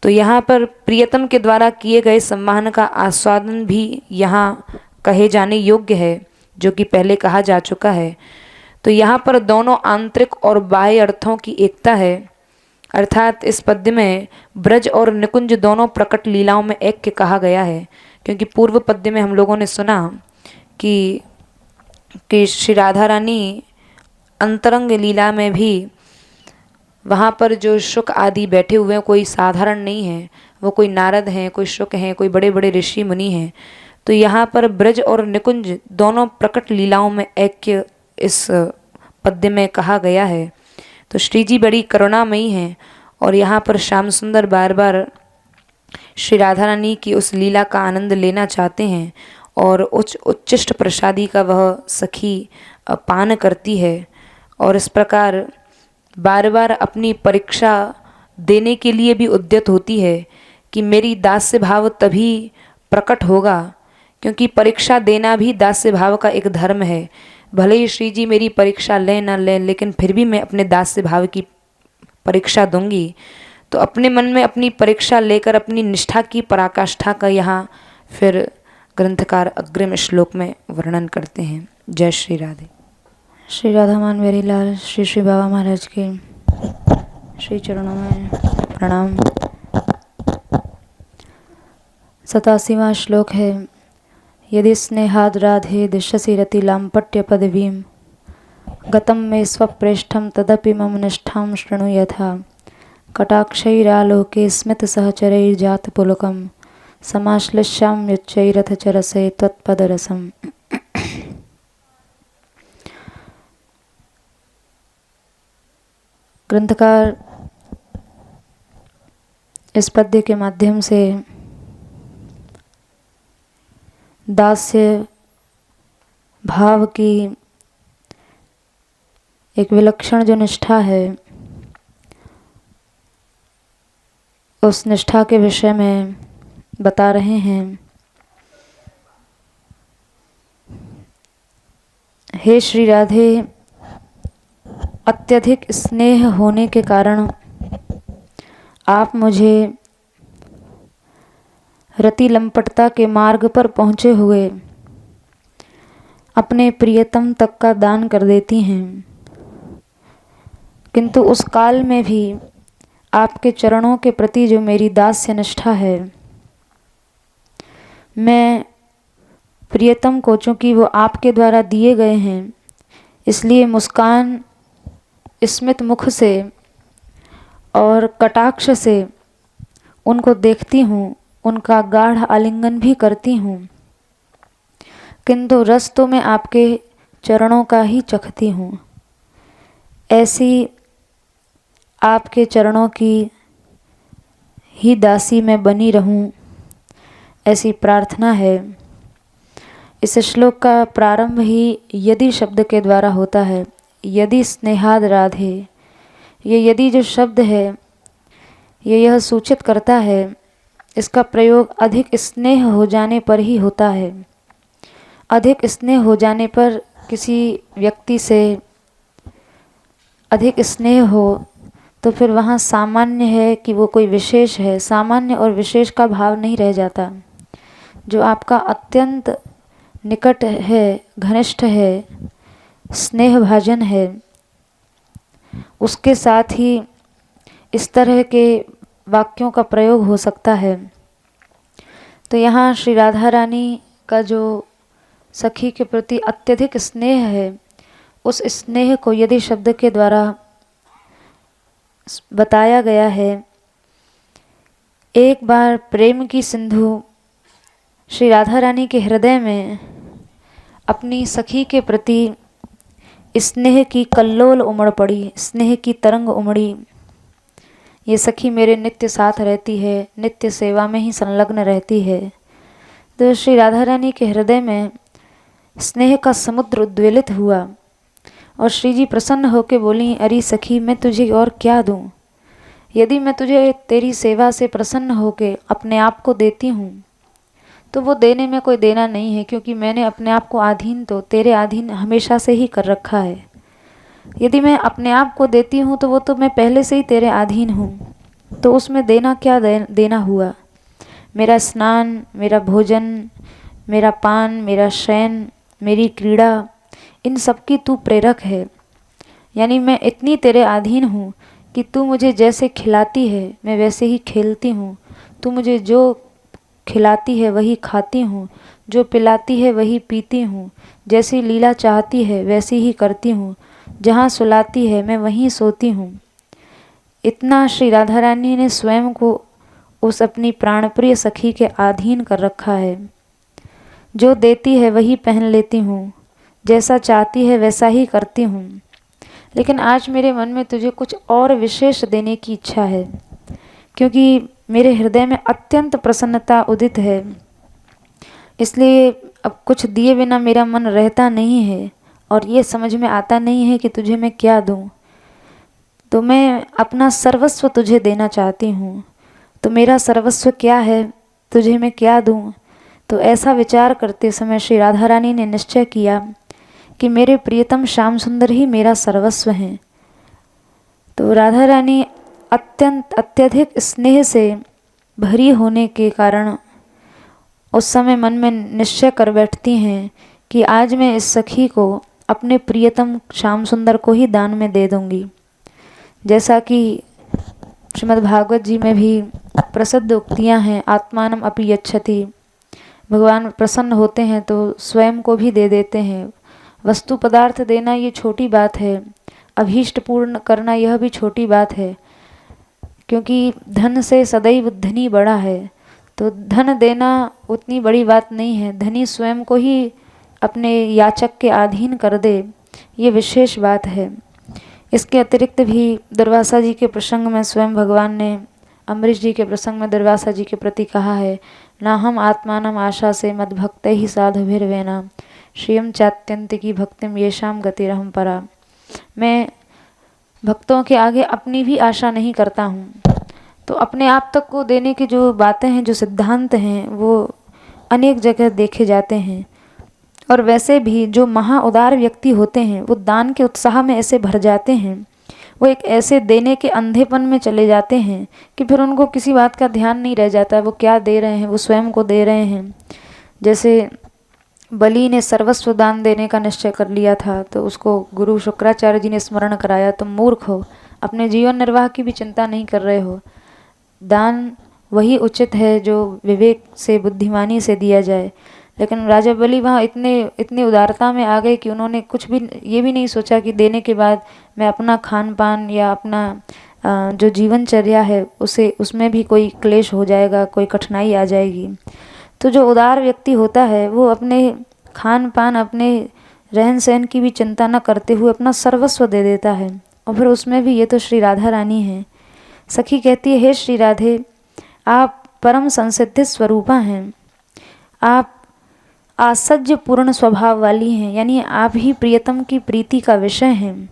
तो यहाँ पर प्रियतम के द्वारा किए गए सम्मान का आस्वादन भी यहाँ कहे जाने योग्य है, जो कि पहले कहा जा चुका है। तो यहाँ पर दोनों आंतरिक और बाह्य अर्थों की एकता है, अर्थात इस पद्य में ब्रज और निकुंज दोनों प्रकट लीलाओं में ऐक्य कहा गया है। क्योंकि पूर्व पद्य में हम लोगों ने सुना कि श्री राधा रानी अंतरंग लीला में भी वहाँ पर जो शुक आदि बैठे हुए हैं, कोई साधारण नहीं है, वो कोई नारद हैं, कोई शुक हैं, कोई बड़े बड़े ऋषि मुनि हैं। तो यहाँ पर ब्रज और निकुंज दोनों प्रकट लीलाओं में ऐक्य इस पद्य में कहा गया है। तो श्री जी बड़ी करुणामयी हैं और यहाँ पर श्याम सुंदर बार बार श्री राधा रानी की उस लीला का आनंद लेना चाहते हैं और उच्चिष्ट प्रसादी का वह सखी पान करती है। और इस प्रकार बार बार अपनी परीक्षा देने के लिए भी उद्यत होती है कि मेरी दास्य भाव तभी प्रकट होगा, क्योंकि परीक्षा देना भी दास्य भाव का एक धर्म है। भले ही श्री जी मेरी परीक्षा लें न लें, लेकिन फिर भी मैं अपने दास्य भाव की परीक्षा दूंगी। तो अपने मन में अपनी परीक्षा लेकर अपनी निष्ठा की पराकाष्ठा का यहाँ फिर ग्रंथकार अग्रिम श्लोक में वर्णन करते हैं। जय श्री राधे। श्री राधा मानवेरी लाल श्री श्री बाबा महाराज के श्री चरणों में प्रणाम। 87वां श्लोक है। यदि स्नेहाद राधे दिश्यसि रति लाम्पट्य पदवीं गतं मे स्वप्रेष्ठं तदपि मम निष्ठां शृणु यथा कटाक्षैरालोके स्मितसहचरैर्जातपुलकं समाश्लिष्याम्युच्चैरथचरसे त्वत्पदरसम्। ग्रंथकार इस पद्य के माध्यम से दास्य भाव की एक विलक्षण जो निष्ठा है, उस निष्ठा के विषय में बता रहे हैं। हे श्री राधे, अत्यधिक स्नेह होने के कारण आप मुझे रति लंपटता के मार्ग पर पहुँचे हुए अपने प्रियतम तक का दान कर देती हैं, किंतु उस काल में भी आपके चरणों के प्रति जो मेरी दास्य निष्ठा है, मैं प्रियतम को, चूँकि वो आपके द्वारा दिए गए हैं, इसलिए मुस्कान स्मित मुख से और कटाक्ष से उनको देखती हूँ, उनका गाढ़ आलिंगन भी करती हूँ, किंतु रस तो मैं आपके चरणों का ही चखती हूँ। ऐसी आपके चरणों की ही दासी मैं बनी रहूं, ऐसी प्रार्थना है। इस श्लोक का प्रारंभ ही यदि शब्द के द्वारा होता है। यदि स्नेहाद राधे, ये यदि जो शब्द है ये यह सूचित करता है, इसका प्रयोग अधिक स्नेह हो जाने पर ही होता है। अधिक स्नेह हो जाने पर किसी व्यक्ति से अधिक स्नेह हो तो फिर वहाँ सामान्य है कि वो कोई विशेष है, सामान्य और विशेष का भाव नहीं रह जाता। जो आपका अत्यंत निकट है, घनिष्ठ है, स्नेह भाजन है, उसके साथ ही इस तरह के वाक्यों का प्रयोग हो सकता है। तो यहाँ श्री राधा रानी का जो सखी के प्रति अत्यधिक स्नेह है, उस स्नेह को यदि शब्द के द्वारा बताया गया है। एक बार प्रेम की सिंधु श्री राधा रानी के हृदय में अपनी सखी के प्रति स्नेह की कल्लोल उमड़ पड़ी, स्नेह की तरंग उमड़ी। ये सखी मेरे नित्य साथ रहती है, नित्य सेवा में ही संलग्न रहती है। तो श्री राधा रानी के हृदय में स्नेह का समुद्र उद्वेलित हुआ और श्री जी प्रसन्न होकर बोली, अरे सखी मैं तुझे और क्या दूं? यदि मैं तुझे तेरी सेवा से प्रसन्न होकर अपने आप को देती हूँ तो वो देने में कोई देना नहीं है, क्योंकि मैंने अपने आप को अधीन तो तेरे अधीन हमेशा से ही कर रखा है। यदि मैं अपने आप को देती हूँ तो वो तो मैं पहले से ही तेरे अधीन हूँ, तो उसमें देना क्या देना हुआ? मेरा स्नान, मेरा भोजन, मेरा पान, मेरा शयन, मेरी क्रीड़ा, इन सब की तू प्रेरक है। यानी मैं इतनी तेरे अधीन हूँ कि तू मुझे जैसे खिलाती है मैं वैसे ही खेलती हूँ, तू मुझे जो खिलाती है वही खाती हूँ, जो पिलाती है वही पीती हूँ, जैसी लीला चाहती है वैसी ही करती हूँ, जहाँ सुलाती है मैं वहीं सोती हूँ। इतना श्री राधा रानी ने स्वयं को उस अपनी प्राणप्रिय सखी के अधीन कर रखा है। जो देती है वही पहन लेती हूँ, जैसा चाहती है वैसा ही करती हूँ। लेकिन आज मेरे मन में तुझे कुछ और विशेष देने की इच्छा है, क्योंकि मेरे हृदय में अत्यंत प्रसन्नता उदित है, इसलिए अब कुछ दिए बिना मेरा मन रहता नहीं है और ये समझ में आता नहीं है कि तुझे मैं क्या दूं। तो मैं अपना सर्वस्व तुझे देना चाहती हूँ। तो मेरा सर्वस्व क्या है, तुझे मैं क्या दूं? तो ऐसा विचार करते समय श्री राधा रानी ने निश्चय किया कि मेरे प्रियतम श्याम सुंदर ही मेरा सर्वस्व हैं। तो राधा रानी अत्यधिक स्नेह से भरी होने के कारण उस समय मन में निश्चय कर बैठती हैं कि आज मैं इस सखी को अपने प्रियतम श्याम सुंदर को ही दान में दे दूंगी। जैसा कि श्रीमद् भागवत जी में भी प्रसिद्ध उक्तियां हैं, आत्मानम अपि यच्छति, भगवान प्रसन्न होते हैं तो स्वयं को भी दे देते हैं। वस्तु पदार्थ देना ये छोटी बात है, अभीष्ट पूर्ण करना यह भी छोटी बात है, क्योंकि धन से सदैव धनी बड़ा है। तो धन देना उतनी बड़ी बात नहीं है, धनी स्वयं को ही अपने याचक के अधीन कर दे, ये विशेष बात है। इसके अतिरिक्त भी दुर्वासा जी के प्रसंग में स्वयं भगवान ने अम्बरीश जी के प्रसंग में दुर्वासा जी के प्रति कहा है, ना हम आत्मानम आशा से मद्भक्त ही साधुभिर्वेना श्रियम चात्यंत की भक्तिम येषाम गतिरहम परा। मैं भक्तों के आगे अपनी भी आशा नहीं करता हूँ। तो अपने आप तक को देने की जो बातें हैं, जो सिद्धांत हैं, वो अनेक जगह देखे जाते हैं। और वैसे भी जो महा उदार व्यक्ति होते हैं वो दान के उत्साह में ऐसे भर जाते हैं, वो एक ऐसे देने के अंधेपन में चले जाते हैं कि फिर उनको किसी बात का ध्यान नहीं रह जाता है वो क्या दे रहे हैं, वो स्वयं को दे रहे हैं। जैसे बलि ने सर्वस्व दान देने का निश्चय कर लिया था तो उसको गुरु शुक्राचार्य जी ने स्मरण कराया, तुम मूर्ख हो, अपने जीवन निर्वाह की भी चिंता नहीं कर रहे हो। दान वही उचित है जो विवेक से, बुद्धिमानी से दिया जाए। लेकिन राजा बलि वहाँ इतनी उदारता में आ गए कि उन्होंने कुछ भी ये भी नहीं सोचा कि देने के बाद मैं अपना खान पान या अपना जो जीवनचर्या है उसमें भी कोई क्लेश हो जाएगा, कोई कठिनाई आ जाएगी। तो जो उदार व्यक्ति होता है वो अपने खान पान, अपने रहन सहन की भी चिंता न करते हुए अपना सर्वस्व दे देता है। और फिर उसमें भी ये तो श्री राधा रानी है। सखी कहती है, हे श्री राधे, आप परम संसिद्धि स्वरूपा हैं, आप आसज्य पूर्ण स्वभाव वाली हैं, यानी आप ही प्रियतम की प्रीति का विषय हैं।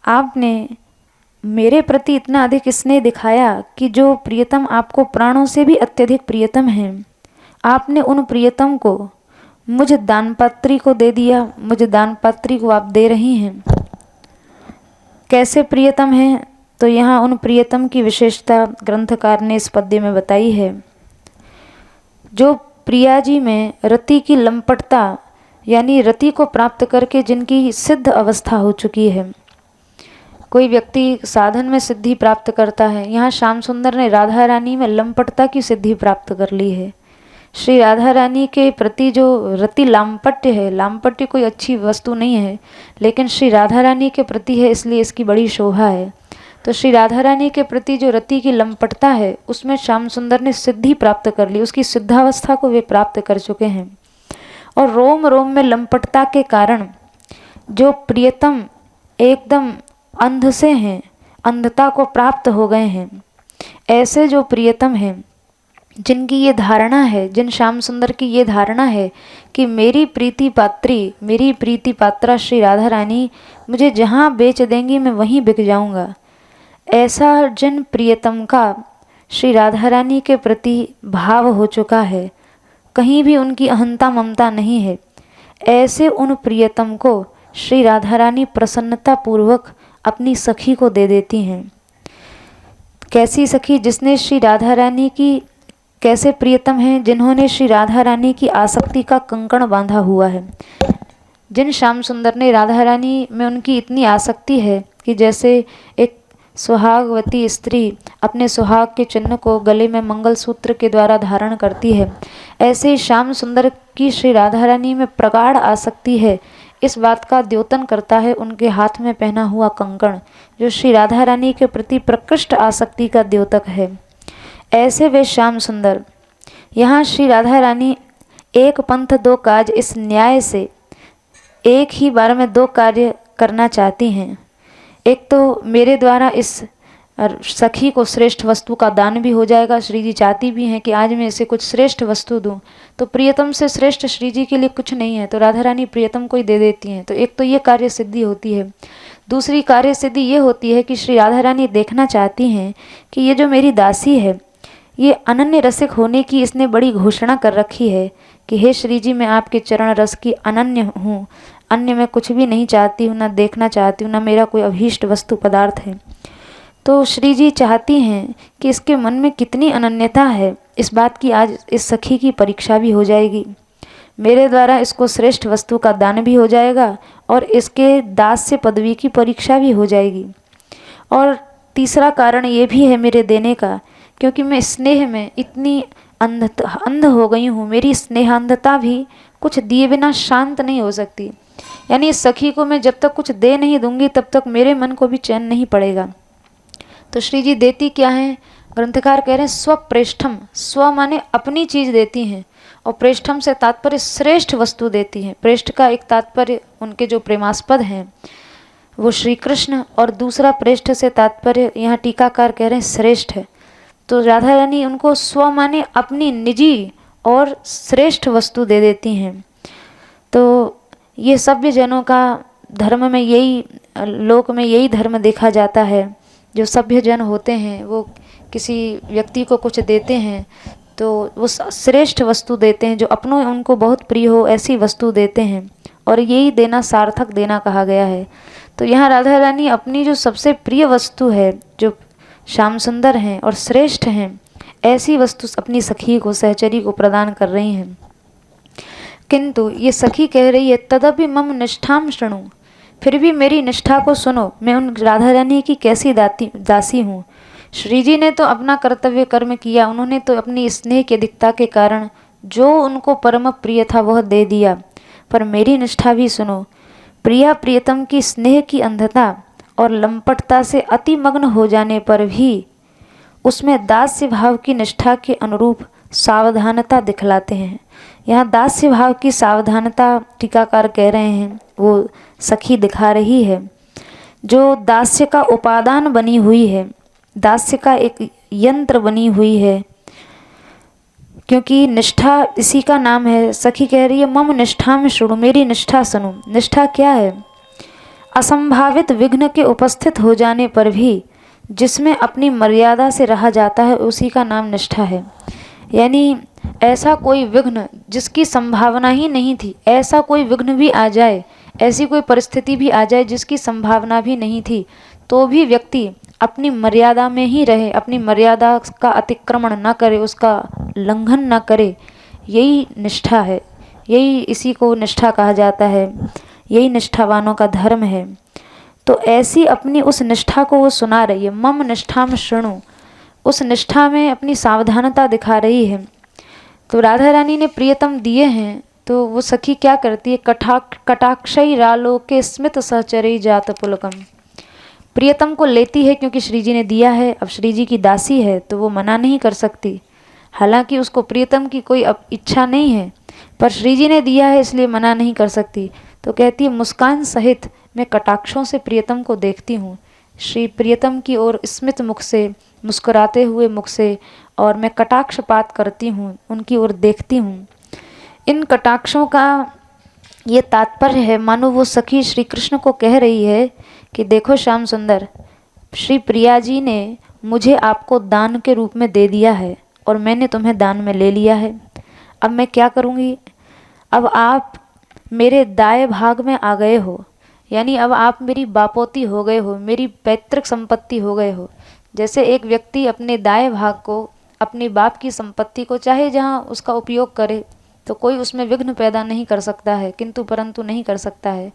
आपने मेरे प्रति इतना अधिक स्नेह दिखाया कि जो प्रियतम आपको प्राणों से भी अत्यधिक प्रियतम हैं, आपने उन प्रियतम को मुझ दानपत्री को दे दिया, मुझ दानपत्री को आप दे रही हैं। कैसे प्रियतम हैं? तो यहाँ उन प्रियतम की विशेषता ग्रंथकार ने इस पद्य में बताई है। जो प्रिया जी में रति की लंपटता, यानी रति को प्राप्त करके जिनकी सिद्ध अवस्था हो चुकी है। कोई व्यक्ति साधन में सिद्धि प्राप्त करता है, यहाँ श्याम सुंदर ने राधा रानी में लंपटता की सिद्धि प्राप्त कर ली है। श्री राधा रानी के प्रति जो रति लामपट्य है, लामपट्य कोई अच्छी वस्तु नहीं है, लेकिन श्री राधा रानी के प्रति है, इसलिए इसकी बड़ी शोभा है। तो श्री राधा रानी के प्रति जो रति की लंपटता है उसमें श्याम सुंदर ने सिद्धि प्राप्त कर ली, उसकी सिद्धावस्था को वे प्राप्त कर चुके हैं। और रोम रोम में लंपटता के कारण जो प्रियतम एकदम अंध से हैं, अंधता को प्राप्त हो गए हैं, ऐसे जो प्रियतम हैं, जिनकी ये धारणा है, जिन श्याम सुंदर की ये धारणा है कि मेरी प्रीति पात्री, मेरी प्रीति पात्रा श्री राधा रानी मुझे जहाँ बेच देंगी मैं वहीं बिक जाऊंगा, ऐसा जिन प्रियतम का श्री राधा रानी के प्रति भाव हो चुका है, कहीं भी उनकी अहंता ममता नहीं है, ऐसे उन प्रियतम को श्री राधा रानी प्रसन्नता पूर्वक अपनी सखी को दे देती हैं। कैसी सखी? जिसने श्री राधा रानी की, कैसे प्रियतम हैं? जिन्होंने श्री राधा रानी की आसक्ति का कंकण बांधा हुआ है। जिन श्याम सुंदर ने राधा रानी में उनकी इतनी आसक्ति है कि जैसे एक सुहागवती स्त्री अपने सुहाग के चिन्ह को गले में मंगलसूत्र के द्वारा धारण करती है, ऐसे ही श्याम सुंदर की श्री राधा रानी में प्रगाढ़ आसक्ति है। इस बात का द्योतन करता है उनके हाथ में पहना हुआ कंकण, जो श्री राधा रानी के प्रति प्रकृष्ट आसक्ति का द्योतक है। ऐसे वे श्याम सुंदर यहाँ श्री राधा रानी एक पंथ दो काज, इस न्याय से एक ही बार में दो कार्य करना चाहती हैं। एक तो मेरे द्वारा इस सखी को श्रेष्ठ वस्तु का दान भी हो जाएगा। श्री जी चाहती भी हैं कि आज मैं इसे कुछ श्रेष्ठ वस्तु दूं, तो प्रियतम से श्रेष्ठ श्री जी के लिए कुछ नहीं है, तो राधा रानी प्रियतम को ही दे देती हैं। तो एक तो ये कार्य सिद्धि होती है। दूसरी कार्य सिद्धि ये होती है कि श्री राधा रानी देखना चाहती हैं कि ये जो मेरी दासी है, ये अनन्य रसिक होने की इसने बड़ी घोषणा कर रखी है कि हे श्री जी, मैं आपके चरण रस की अनन्य हूँ, अन्य मैं कुछ भी नहीं चाहती हूँ, ना देखना चाहती हूँ, ना मेरा कोई अभीष्ट वस्तु पदार्थ है। तो श्री जी चाहती हैं कि इसके मन में कितनी अनन्यता है, इस बात की आज इस सखी की परीक्षा भी हो जाएगी। मेरे द्वारा इसको श्रेष्ठ वस्तु का दान भी हो जाएगा और इसके दास्य पदवी की परीक्षा भी हो जाएगी। और तीसरा कारण ये भी है मेरे देने का, क्योंकि मैं स्नेह में इतनी अंध हो गई हूँ, मेरी स्नेहांधता भी कुछ दिए बिना शांत नहीं हो सकती। यानी इस सखी को मैं जब तक कुछ दे नहीं दूंगी तब तक मेरे मन को भी चैन नहीं पड़ेगा। तो श्री जी देती क्या है? ग्रंथकार कह रहे हैं स्वप्रेष्ठम। स्व माने अपनी चीज देती हैं, और प्रेष्ठम से तात्पर्य श्रेष्ठ वस्तु देती हैं। प्रेष्ठ का एक तात्पर्य उनके जो प्रेमास्पद हैं वो श्री कृष्ण, और दूसरा प्रेष्ठ से तात्पर्य यहाँ टीकाकार कह रहे हैं श्रेष्ठ है। तो राधा रानी उनको स्व माने अपनी निजी और श्रेष्ठ वस्तु दे देती हैं। तो ये सभ्य जनों का धर्म में यही, लोक में यही धर्म देखा जाता है। जो सभ्य जन होते हैं वो किसी व्यक्ति को कुछ देते हैं तो वो श्रेष्ठ वस्तु देते हैं, जो अपनों उनको बहुत प्रिय हो ऐसी वस्तु देते हैं, और यही देना सार्थक देना कहा गया है। तो यहाँ राधा रानी अपनी जो सबसे प्रिय वस्तु है, जो श्याम सुंदर हैं और श्रेष्ठ हैं, ऐसी वस्तु अपनी सखी को, सहचरी को प्रदान कर रही हैं। किंतु ये सखी कह रही है तदपि मम निष्ठाम शृणु, फिर भी मेरी निष्ठा को सुनो, मैं उन राधा रानी की कैसी दासी हूँ। श्री जी ने तो अपना कर्तव्य कर्म किया, उन्होंने तो अपनी स्नेह की अधिकता के कारण जो उनको परम प्रिय था वह दे दिया, पर मेरी निष्ठा भी सुनो। प्रिया प्रियतम की स्नेह की अंधता और लंपटता से अति मग्न हो जाने पर भी उसमें दास्य भाव की निष्ठा के अनुरूप सावधानता दिखलाते हैं। यहाँ दास्य भाव की सावधानता टीकाकार कह रहे हैं वो सखी दिखा रही है, जो दास्य का उपादान बनी हुई है, दास्य का एक यंत्र बनी हुई है, क्योंकि निष्ठा इसी का नाम है। सखी कह रही है मम निष्ठा में शुरू, मेरी निष्ठा सुनो। निष्ठा क्या है? असंभावित विघ्न के उपस्थित हो जाने पर भी जिसमें अपनी मर्यादा से रहा जाता है उसी का नाम निष्ठा है। यानी ऐसा कोई विघ्न जिसकी संभावना ही नहीं थी, ऐसा कोई विघ्न भी आ जाए, ऐसी कोई परिस्थिति भी आ जाए जिसकी संभावना भी नहीं थी, तो भी व्यक्ति अपनी मर्यादा में ही रहे, अपनी मर्यादा का अतिक्रमण न करे, उसका लंघन न करे, यही निष्ठा है। यही इसी को निष्ठा कहा जाता है, यही निष्ठावानों का धर्म है। तो ऐसी अपनी उस निष्ठा को वो सुना रही है, मम निष्ठाम शृणु, उस निष्ठा में अपनी सावधानता दिखा रही है। तो राधा रानी ने प्रियतम दिए हैं तो वो सखी क्या करती है? कटाक्षई रालो के स्मित सहचरी जात पुलकम, प्रियतम को लेती है क्योंकि श्री जी ने दिया है। अब श्री जी की दासी है तो वो मना नहीं कर सकती, हालांकि उसको प्रियतम की कोई अब इच्छा नहीं है, पर श्री जी ने दिया है इसलिए मना नहीं कर सकती। तो कहती है मुस्कान सहित मैं कटाक्षों से प्रियतम को देखती हूँ। श्री प्रियतम की ओर स्मित मुख से, मुस्कुराते हुए मुख से, और मैं कटाक्षपात करती हूँ, उनकी ओर देखती हूँ। इन कटाक्षों का ये तात्पर्य है, मानो वो सखी श्री कृष्ण को कह रही है कि देखो श्याम सुंदर, श्री प्रिया जी ने मुझे आपको दान के रूप में दे दिया है और मैंने तुम्हें दान में ले लिया है। अब मैं क्या करूँगी? अब आप मेरे दाएं भाग में आ गए हो, यानी अब आप मेरी बापोती हो गए हो, मेरी पैतृक संपत्ति हो गए हो। जैसे एक व्यक्ति अपने दाएं भाग को, अपने बाप की संपत्ति को चाहे जहाँ उसका उपयोग करे तो कोई उसमें विघ्न पैदा नहीं कर सकता है, किंतु परंतु नहीं कर सकता है।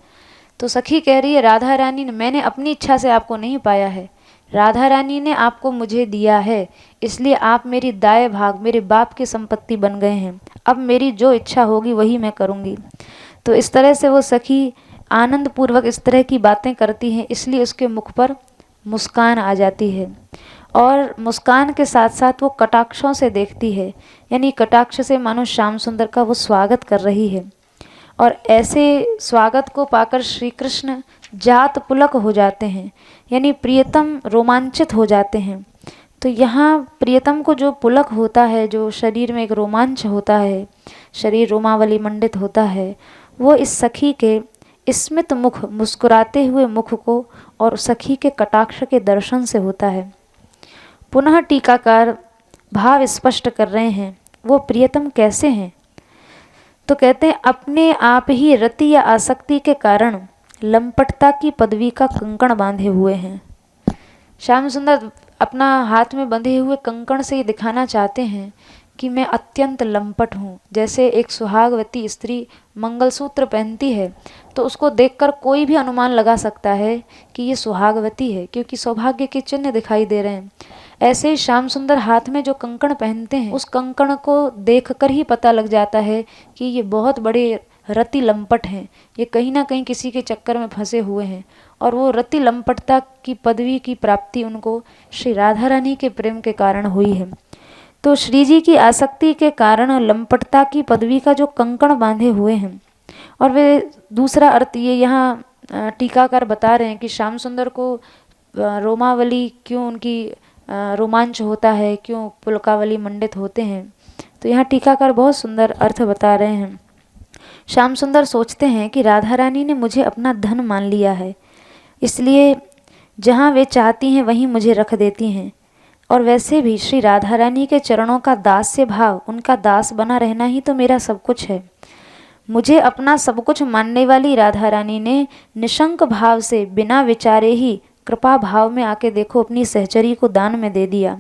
तो सखी कह रही है राधा रानी ने, मैंने अपनी इच्छा से आपको नहीं पाया है, राधा रानी ने आपको मुझे दिया है, इसलिए आप मेरी दाएं भाग, मेरे बाप की संपत्ति बन गए हैं। अब मेरी जो इच्छा होगी वही मैं करूँगी। तो इस तरह से वो सखी आनंद पूर्वक इस तरह की बातें करती हैं, इसलिए उसके मुख पर मुस्कान आ जाती है। और मुस्कान के साथ साथ वो कटाक्षों से देखती है, यानी कटाक्ष से मानो श्याम सुंदर का वो स्वागत कर रही है। और ऐसे स्वागत को पाकर श्री कृष्ण जात पुलक हो जाते हैं, यानी प्रियतम रोमांचित हो जाते हैं। तो यहाँ प्रियतम को जो पुलक होता है, जो शरीर में एक रोमांच होता है, शरीर रोमावली मंडित होता है, वो इस सखी के स्मित मुख, मुस्कुराते हुए मुख को और सखी के कटाक्ष के दर्शन से होता है। पुनः टीकाकार भाव स्पष्ट कर रहे हैं, वो प्रियतम कैसे हैं? तो कहते हैं अपने आप ही रति या आसक्ति के कारण लंपटता की पदवी का कंकण बांधे हुए हैं। श्याम सुंदर अपना हाथ में बंधे हुए कंकण से ये दिखाना चाहते हैं कि मैं अत्यंत लंपट हूँ। जैसे एक सुहागवती स्त्री मंगलसूत्र पहनती है तो उसको देखकर कोई भी अनुमान लगा सकता है कि ये सुहागवती है, क्योंकि सौभाग्य के चिन्ह दिखाई दे रहे हैं। ऐसे ही श्याम सुंदर हाथ में जो कंकण पहनते हैं, उस कंकण को देखकर ही पता लग जाता है कि ये बहुत बड़े रति लंपट हैं, ये कहीं ना कहीं किसी के चक्कर में फंसे हुए हैं। और वो रति लंपटता की पदवी की प्राप्ति उनको श्री राधा रानी के प्रेम के कारण हुई है। तो श्री जी की आसक्ति के कारण लंपटता की पदवी का जो कंकण बांधे हुए हैं। और वे दूसरा अर्थ ये यहाँ टीकाकार बता रहे हैं कि श्याम सुंदर को रोमावली क्यों, उनकी रोमांच होता है, क्यों पुलकावली मंडित होते हैं। तो यहाँ टीकाकार बहुत सुंदर अर्थ बता रहे हैं। श्याम सुंदर सोचते हैं कि राधा रानी ने मुझे अपना धन मान लिया है, इसलिए जहाँ वे चाहती हैं वहीं मुझे रख देती हैं। और वैसे भी श्री राधा रानी के चरणों का दास्य भाव, उनका दास बना रहना ही तो मेरा सब कुछ है। मुझे अपना सब कुछ मानने वाली राधा रानी ने निशंक भाव से, बिना विचारे ही कृपा भाव में आके देखो अपनी सहचरी को दान में दे दिया।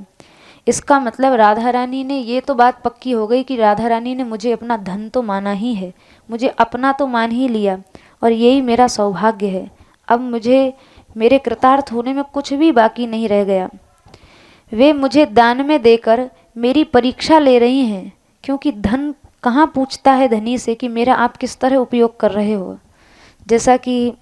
इसका मतलब राधा रानी ने, ये तो बात पक्की हो गई कि राधा रानी ने मुझे अपना धन तो माना ही है, मुझे अपना तो मान ही लिया, और यही मेरा सौभाग्य है। अब मुझे मेरे कृतार्थ होने में कुछ भी बाकी नहीं रह गया। वे मुझे दान में देकर मेरी परीक्षा ले रही हैं, क्योंकि धन कहाँ पूछता है धनी से कि मेरा आप किस तरह उपयोग कर रहे हो। जैसा कि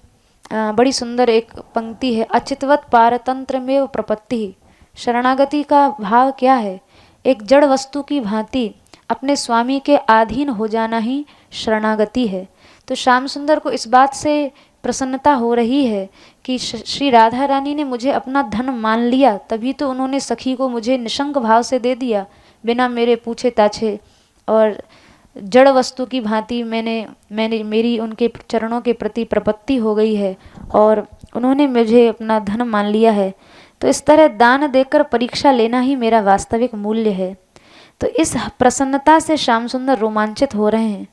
बड़ी सुंदर एक पंक्ति है, अचितवत पारतंत्र में प्रपत्ति। शरणागति का भाव क्या है? एक जड़ वस्तु की भांति अपने स्वामी के अधीन हो जाना ही शरणागति है। तो श्याम सुंदर को इस बात से प्रसन्नता हो रही है कि श्री राधा रानी ने मुझे अपना धन मान लिया, तभी तो उन्होंने सखी को मुझे निशंक भाव से दे दिया, बिना मेरे पूछे ताछे। और जड़ वस्तु की भांति मेरी उनके चरणों के प्रति प्रपत्ति हो गई है और उन्होंने मुझे अपना धन मान लिया है। तो इस तरह दान देकर परीक्षा लेना ही मेरा वास्तविक मूल्य है। तो इस प्रसन्नता से श्याम सुंदर रोमांचित हो रहे हैं।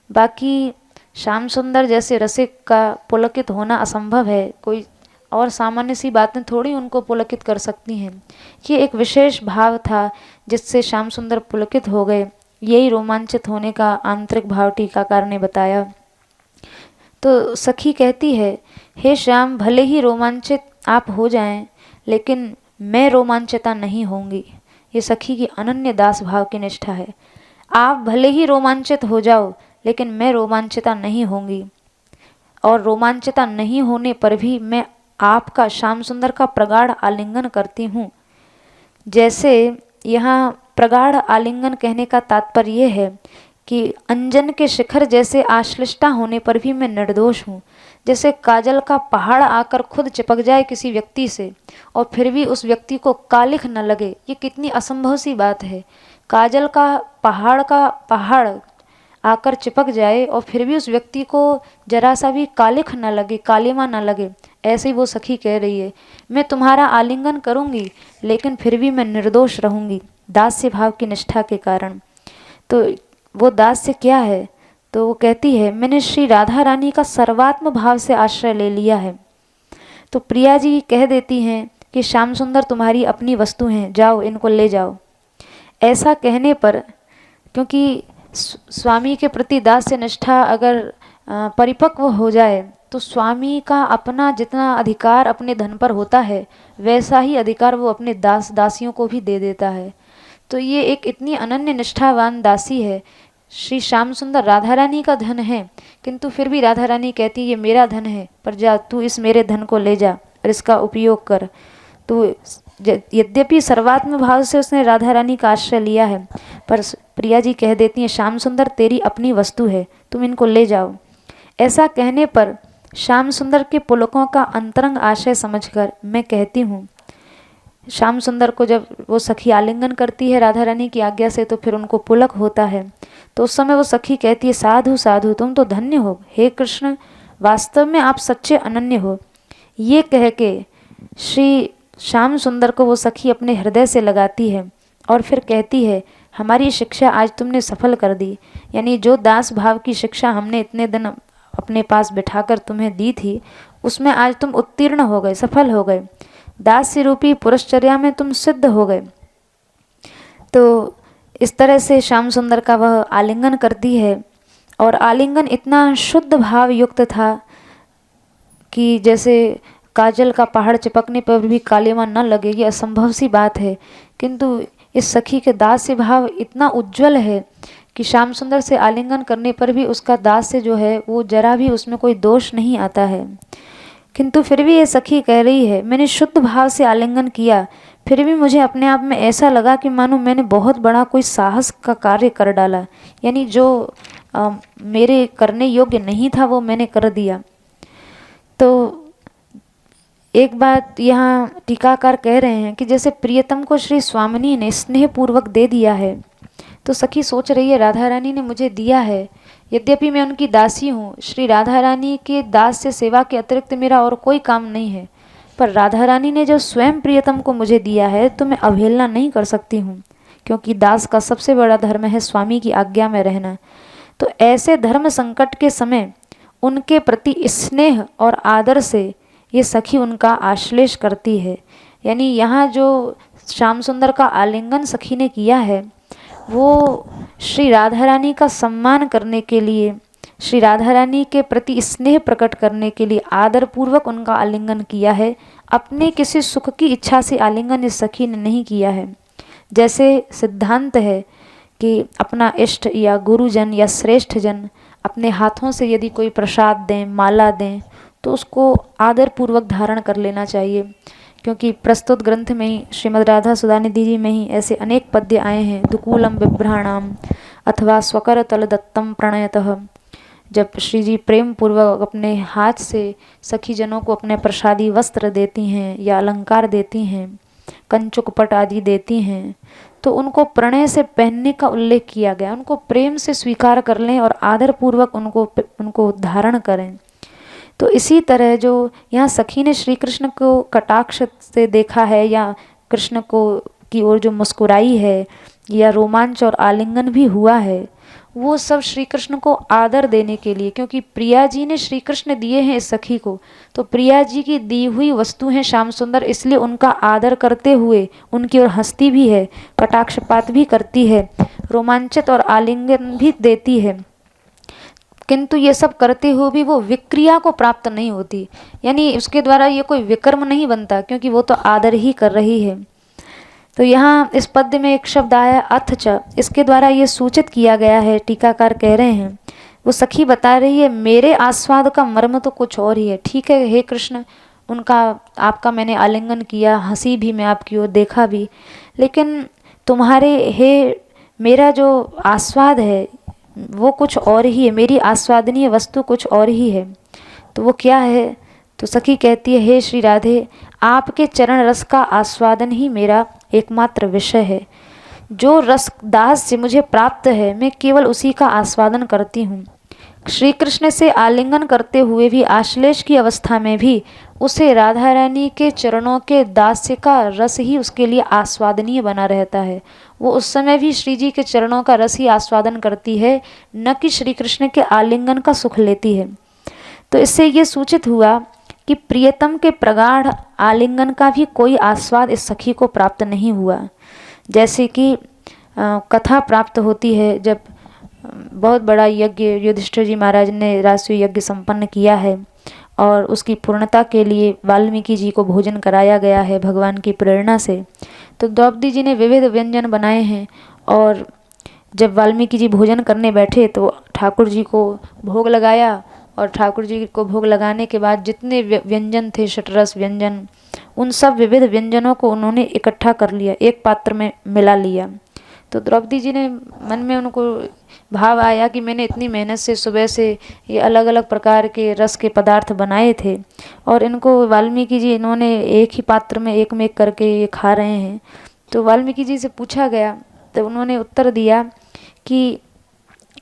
बाकी श्याम सुंदर जैसे रसिक का पुलकित होना असंभव है, कोई और सामान्य सी बातें थोड़ी उनको पुलकित कर सकती हैं। ये एक विशेष भाव था जिससे श्याम सुंदर पुलकित हो गए। यही रोमांचित होने का आंतरिक भाव टीकाकार ने बताया। तो सखी कहती है, हे श्याम, भले ही रोमांचित आप हो जाएं, लेकिन मैं रोमांचिता नहीं होंगी। ये सखी की अनन्य दास भाव की निष्ठा है। आप भले ही रोमांचित हो जाओ, लेकिन मैं रोमांचिता नहीं होंगी। और रोमांचिता नहीं होने पर भी मैं आपका, श्याम सुंदर का प्रगाढ़ आलिंगन करती हूँ। जैसे यहाँ प्रगाढ़ आलिंगन कहने का तात्पर्य है कि अंजन के शिखर जैसे आश्लिष्टा होने पर भी मैं निर्दोष हूँ। जैसे काजल का पहाड़ आकर खुद चिपक जाए किसी व्यक्ति से और फिर भी उस व्यक्ति को कालिख न लगे, ये कितनी असंभव सी बात है। काजल का पहाड़ आकर चिपक जाए और फिर भी उस व्यक्ति को जरा सा भी कालिख न लगे, कालिमा न लगे। ऐसे ही वो सखी कह रही है, मैं तुम्हारा आलिंगन करूँगी लेकिन फिर भी मैं निर्दोष रहूँगी दास्य भाव की निष्ठा के कारण। तो वो दास्य क्या है? तो वो कहती है, मैंने श्री राधा रानी का सर्वात्म भाव से आश्रय ले लिया है। तो प्रिया जी कह देती हैं कि श्याम सुंदर तुम्हारी अपनी वस्तु हैं, जाओ इनको ले जाओ। ऐसा कहने पर, क्योंकि स्वामी के प्रति दास्य निष्ठा अगर परिपक्व हो जाए तो स्वामी का अपना जितना अधिकार अपने धन पर होता है वैसा ही अधिकार वो अपने दासियों को भी दे देता है। तो ये एक इतनी अनन्य निष्ठावान दासी है। श्री श्याम सुंदर राधा रानी का धन है, किंतु फिर भी राधा रानी कहती ये मेरा धन है, पर जा तू इस मेरे धन को ले जा और इसका उपयोग कर। तो यद्यपि सर्वात्म भाव से उसने राधा रानी का आश्रय लिया है, पर प्रिया जी कह देती हैं श्याम सुंदर तेरी अपनी वस्तु है, तुम इनको ले जाओ। ऐसा कहने पर श्याम सुंदर के पुलकों का अंतरंग आशय समझकर मैं कहती हूँ, श्याम सुंदर को जब वो सखी आलिंगन करती है राधा रानी की आज्ञा से तो फिर उनको पुलक होता है। तो उस समय वो सखी कहती है, साधु साधु तुम तो धन्य हो, हे कृष्ण वास्तव में आप सच्चे अनन्य हो। ये कह के श्री श्याम सुंदर को वो सखी अपने हृदय से लगाती है और फिर कहती है, हमारी शिक्षा आज तुमने सफल कर दी। यानी जो दास भाव की शिक्षा हमने इतने दिन अपने पास बिठाकर तुम्हें दी थी उसमें आज तुम उत्तीर्ण हो गए, सफल हो गए, दास्य रूपी पुरुषचर्या में तुम सिद्ध हो गए। तो इस तरह से श्याम सुंदर का वह आलिंगन करती है और आलिंगन इतना शुद्ध भाव युक्त था कि जैसे काजल का पहाड़ चिपकने पर भी कालिमा न लगे, ये असंभव सी बात है। किंतु इस सखी के दास्य भाव इतना उज्जवल है कि श्याम सुंदर से आलिंगन करने पर भी उसका दास्य जो है वो जरा भी उसमें कोई दोष नहीं आता है। किंतु फिर भी ये सखी कह रही है, मैंने शुद्ध भाव से आलिंगन किया, फिर भी मुझे अपने आप में ऐसा लगा कि मानो मैंने बहुत बड़ा कोई साहस का कार्य कर डाला। यानी जो मेरे करने योग्य नहीं था वो मैंने कर दिया। तो एक बात यहाँ टीकाकार कह रहे हैं कि जैसे प्रियतम को श्री स्वामिनी ने स्नेहपूर्वक दे दिया है, तो सखी सोच रही है राधा रानी ने मुझे दिया है, यद्यपि मैं उनकी दासी हूँ, श्री राधा रानी के दास से सेवा के अतिरिक्त मेरा और कोई काम नहीं है, पर राधा रानी ने जो स्वयं प्रियतम को मुझे दिया है तो मैं अवहेलना नहीं कर सकती हूँ, क्योंकि दास का सबसे बड़ा धर्म है स्वामी की आज्ञा में रहना। तो ऐसे धर्म संकट के समय उनके प्रति स्नेह और आदर से ये सखी उनका आश्लेष करती है। यानी यहाँ जो श्याम सुंदर का आलिंगन सखी ने किया है वो श्री राधा रानी का सम्मान करने के लिए, श्री राधा रानी के प्रति स्नेह प्रकट करने के लिए आदरपूर्वक उनका आलिंगन किया है। अपने किसी सुख की इच्छा से आलिंगन इस सखी ने नहीं किया है। जैसे सिद्धांत है कि अपना इष्ट या गुरुजन या श्रेष्ठ जन अपने हाथों से यदि कोई प्रसाद दें, माला दें, तो उसको आदरपूर्वक धारण कर लेना चाहिए, क्योंकि प्रस्तुत ग्रंथ में ही श्रीमद् राधा सुधानिधि जी में ही ऐसे अनेक पद्य आए हैं। दुकूलम बिभ्राणाम अथवा स्वकर तल दत्तम प्रणयतः, जब श्री जी प्रेम पूर्वक अपने हाथ से सखी जनों को अपने प्रसादी वस्त्र देती हैं या अलंकार देती हैं, कंचुक पट आदि देती हैं, तो उनको प्रणय से पहनने का उल्लेख किया गया। उनको प्रेम से स्वीकार कर लें और आदरपूर्वक उनको धारण करें। तो इसी तरह जो यहाँ सखी ने श्री कृष्ण को कटाक्ष से देखा है या कृष्ण को की ओर जो मुस्कुराई है या रोमांच और आलिंगन भी हुआ है, वो सब श्री कृष्ण को आदर देने के लिए, क्योंकि प्रिया जी ने श्री कृष्ण दिए हैं इस सखी को, तो प्रिया जी की दी हुई वस्तु है श्याम सुंदर, इसलिए उनका आदर करते हुए उनकी ओर हंसती भी है, कटाक्षपात भी करती है, रोमांचित और आलिंगन भी देती है। किंतु ये सब करते हुए भी वो विक्रिया को प्राप्त नहीं होती, यानी उसके द्वारा ये कोई विकर्म नहीं बनता, क्योंकि वो तो आदर ही कर रही है। तो यहाँ इस पद्य में एक शब्द आया अथच, इसके द्वारा ये सूचित किया गया है, टीकाकार कह रहे हैं, वो सखी बता रही है मेरे आस्वाद का मर्म तो कुछ और ही है। ठीक है हे कृष्ण, उनका आपका मैंने आलिंगन किया, हंसी भी मैं आपकी ओर, देखा भी, लेकिन तुम्हारे हे मेरा जो आस्वाद है वो कुछ और ही है, मेरी आस्वादनीय वस्तु कुछ और ही है। तो वो क्या है? तो सखी कहती है, हे श्री राधे, आपके चरण रस का आस्वादन ही मेरा एकमात्र विषय है। जो रस दास से मुझे प्राप्त है, मैं केवल उसी का आस्वादन करती हूँ। श्री कृष्ण से आलिंगन करते हुए भी, आश्लेष की अवस्था में भी उसे राधा रानी के चरणों के दास्य का रस ही उसके लिए आस्वादनीय बना रहता है। वो उस समय भी श्री जी के चरणों का रस ही आस्वादन करती है, न कि श्री कृष्ण के आलिंगन का सुख लेती है। तो इससे ये सूचित हुआ कि प्रियतम के प्रगाढ़ आलिंगन का भी कोई आस्वाद इस सखी को प्राप्त नहीं हुआ। जैसे कि कथा प्राप्त होती है, जब बहुत बड़ा यज्ञ युधिष्ठिर जी महाराज ने राष्ट्रीय यज्ञ संपन्न किया है और उसकी पूर्णता के लिए वाल्मीकि जी को भोजन कराया गया है भगवान की प्रेरणा से। तो द्रौपदी जी ने विविध व्यंजन बनाए हैं और जब वाल्मीकि जी भोजन करने बैठे तो ठाकुर जी को भोग लगाया, और ठाकुर जी को भोग लगाने के बाद जितने व्यंजन थे, षटरस व्यंजन, उन सब विविध व्यंजनों को उन्होंने इकट्ठा कर लिया, एक पात्र में मिला लिया। तो द्रौपदी जी ने मन में उनको भाव आया कि मैंने इतनी मेहनत से सुबह से ये अलग अलग प्रकार के रस के पदार्थ बनाए थे और इनको वाल्मीकि जी इन्होंने एक ही पात्र में एक में एक करके ये खा रहे हैं। तो वाल्मीकि जी से पूछा गया तो उन्होंने उत्तर दिया कि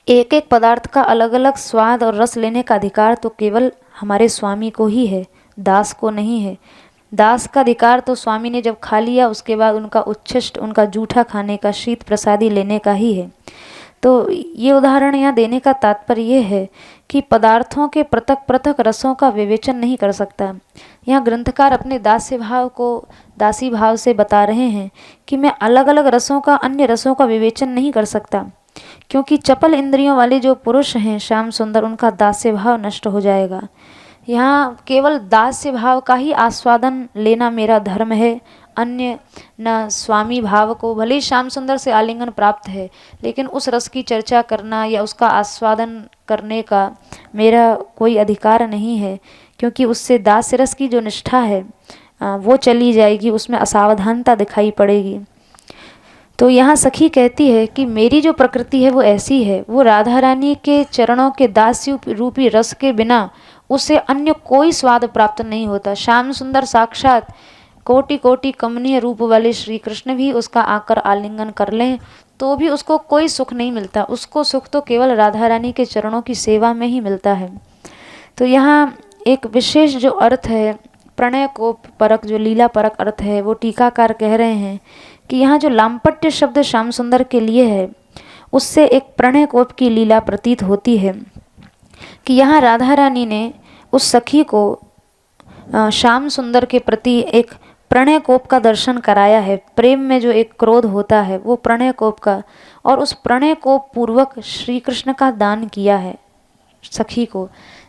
एक एक पदार्थ का अलग अलग स्वाद और रस लेने का अधिकार तो केवल हमारे स्वामी को ही है, दास को नहीं है। दास का अधिकार तो स्वामी ने जब खा लिया उसके बाद उनका उच्छिष्ट, उनका जूठा खाने का, शीत प्रसादी लेने का ही है। तो ये उदाहरण यहाँ देने का तात्पर्य ये है कि पदार्थों के पृथक पृथक रसों का विवेचन नहीं कर सकता। यहाँ ग्रंथकार अपने दास्य भाव को दासी भाव से बता रहे हैं कि मैं अलग अलग रसों का अन्य रसों का विवेचन नहीं कर सकता, क्योंकि चपल इंद्रियों वाले जो पुरुष हैं श्याम सुंदर, उनका दास्य भाव नष्ट हो जाएगा। यहाँ केवल दास्य भाव का ही आस्वादन लेना मेरा धर्म है, अन्य न स्वामी भाव को, भले ही श्याम सुंदर से आलिंगन प्राप्त है, लेकिन उस रस की चर्चा करना या उसका आस्वादन करने का मेरा कोई अधिकार नहीं है, क्योंकि उससे दास्य रस की जो निष्ठा है वो चली जाएगी, उसमें असावधानता दिखाई पड़ेगी। तो यहाँ सखी कहती है कि मेरी जो प्रकृति है वो ऐसी है, वो राधा रानी के चरणों के दास्य रूपी रस के बिना उसे अन्य कोई स्वाद प्राप्त नहीं होता। श्याम सुंदर साक्षात कोटि कोटि कमनीय रूप वाले श्री कृष्ण भी उसका आकर आलिंगन कर लें तो भी उसको कोई सुख नहीं मिलता। उसको सुख तो केवल राधा रानी के चरणों की सेवा में ही मिलता है। तो यहाँ एक विशेष जो अर्थ है, प्रणय को परक, जो लीला परक अर्थ है, वो टीकाकार कह रहे हैं कि यहाँ जो लामपट्य शब्द श्याम सुंदर के लिए है, उससे एक प्रणय कोप की लीला प्रतीत होती है कि यहाँ राधा रानी ने उस सखी को श्याम सुंदर के प्रति एक प्रणय कोप का दर्शन कराया है। प्रेम में जो एक क्रोध होता है वो प्रणय कोप का, और उस प्रणय कोप पूर्वक श्री कृष्ण का दान किया है सखी को।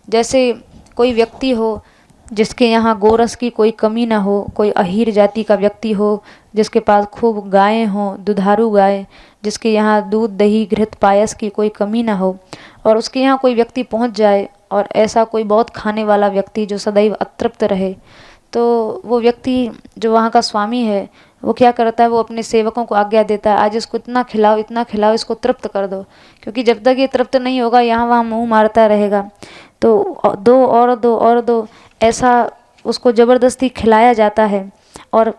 जैसे कोई व्यक्ति हो जिसके यहाँ गोरस की कोई कमी ना हो, कोई अहीर जाति का व्यक्ति हो जिसके पास खूब गायें हों, दुधारू गाय, जिसके यहाँ दूध दही घृत पायस की कोई कमी ना हो, और उसके यहाँ कोई व्यक्ति पहुँच जाए और ऐसा कोई बहुत खाने वाला व्यक्ति जो सदैव अतृप्त रहे, तो वो व्यक्ति जो वहाँ का स्वामी है वो क्या करता है, वो अपने सेवकों को आज्ञा देता है, आज इसको इतना खिलाओ, इसको तृप्त कर दो, क्योंकि जब तक ये तृप्त नहीं होगा यहाँ वहाँ मुँह मारता रहेगा। तो दो, ऐसा उसको ज़बरदस्ती खिलाया जाता है। और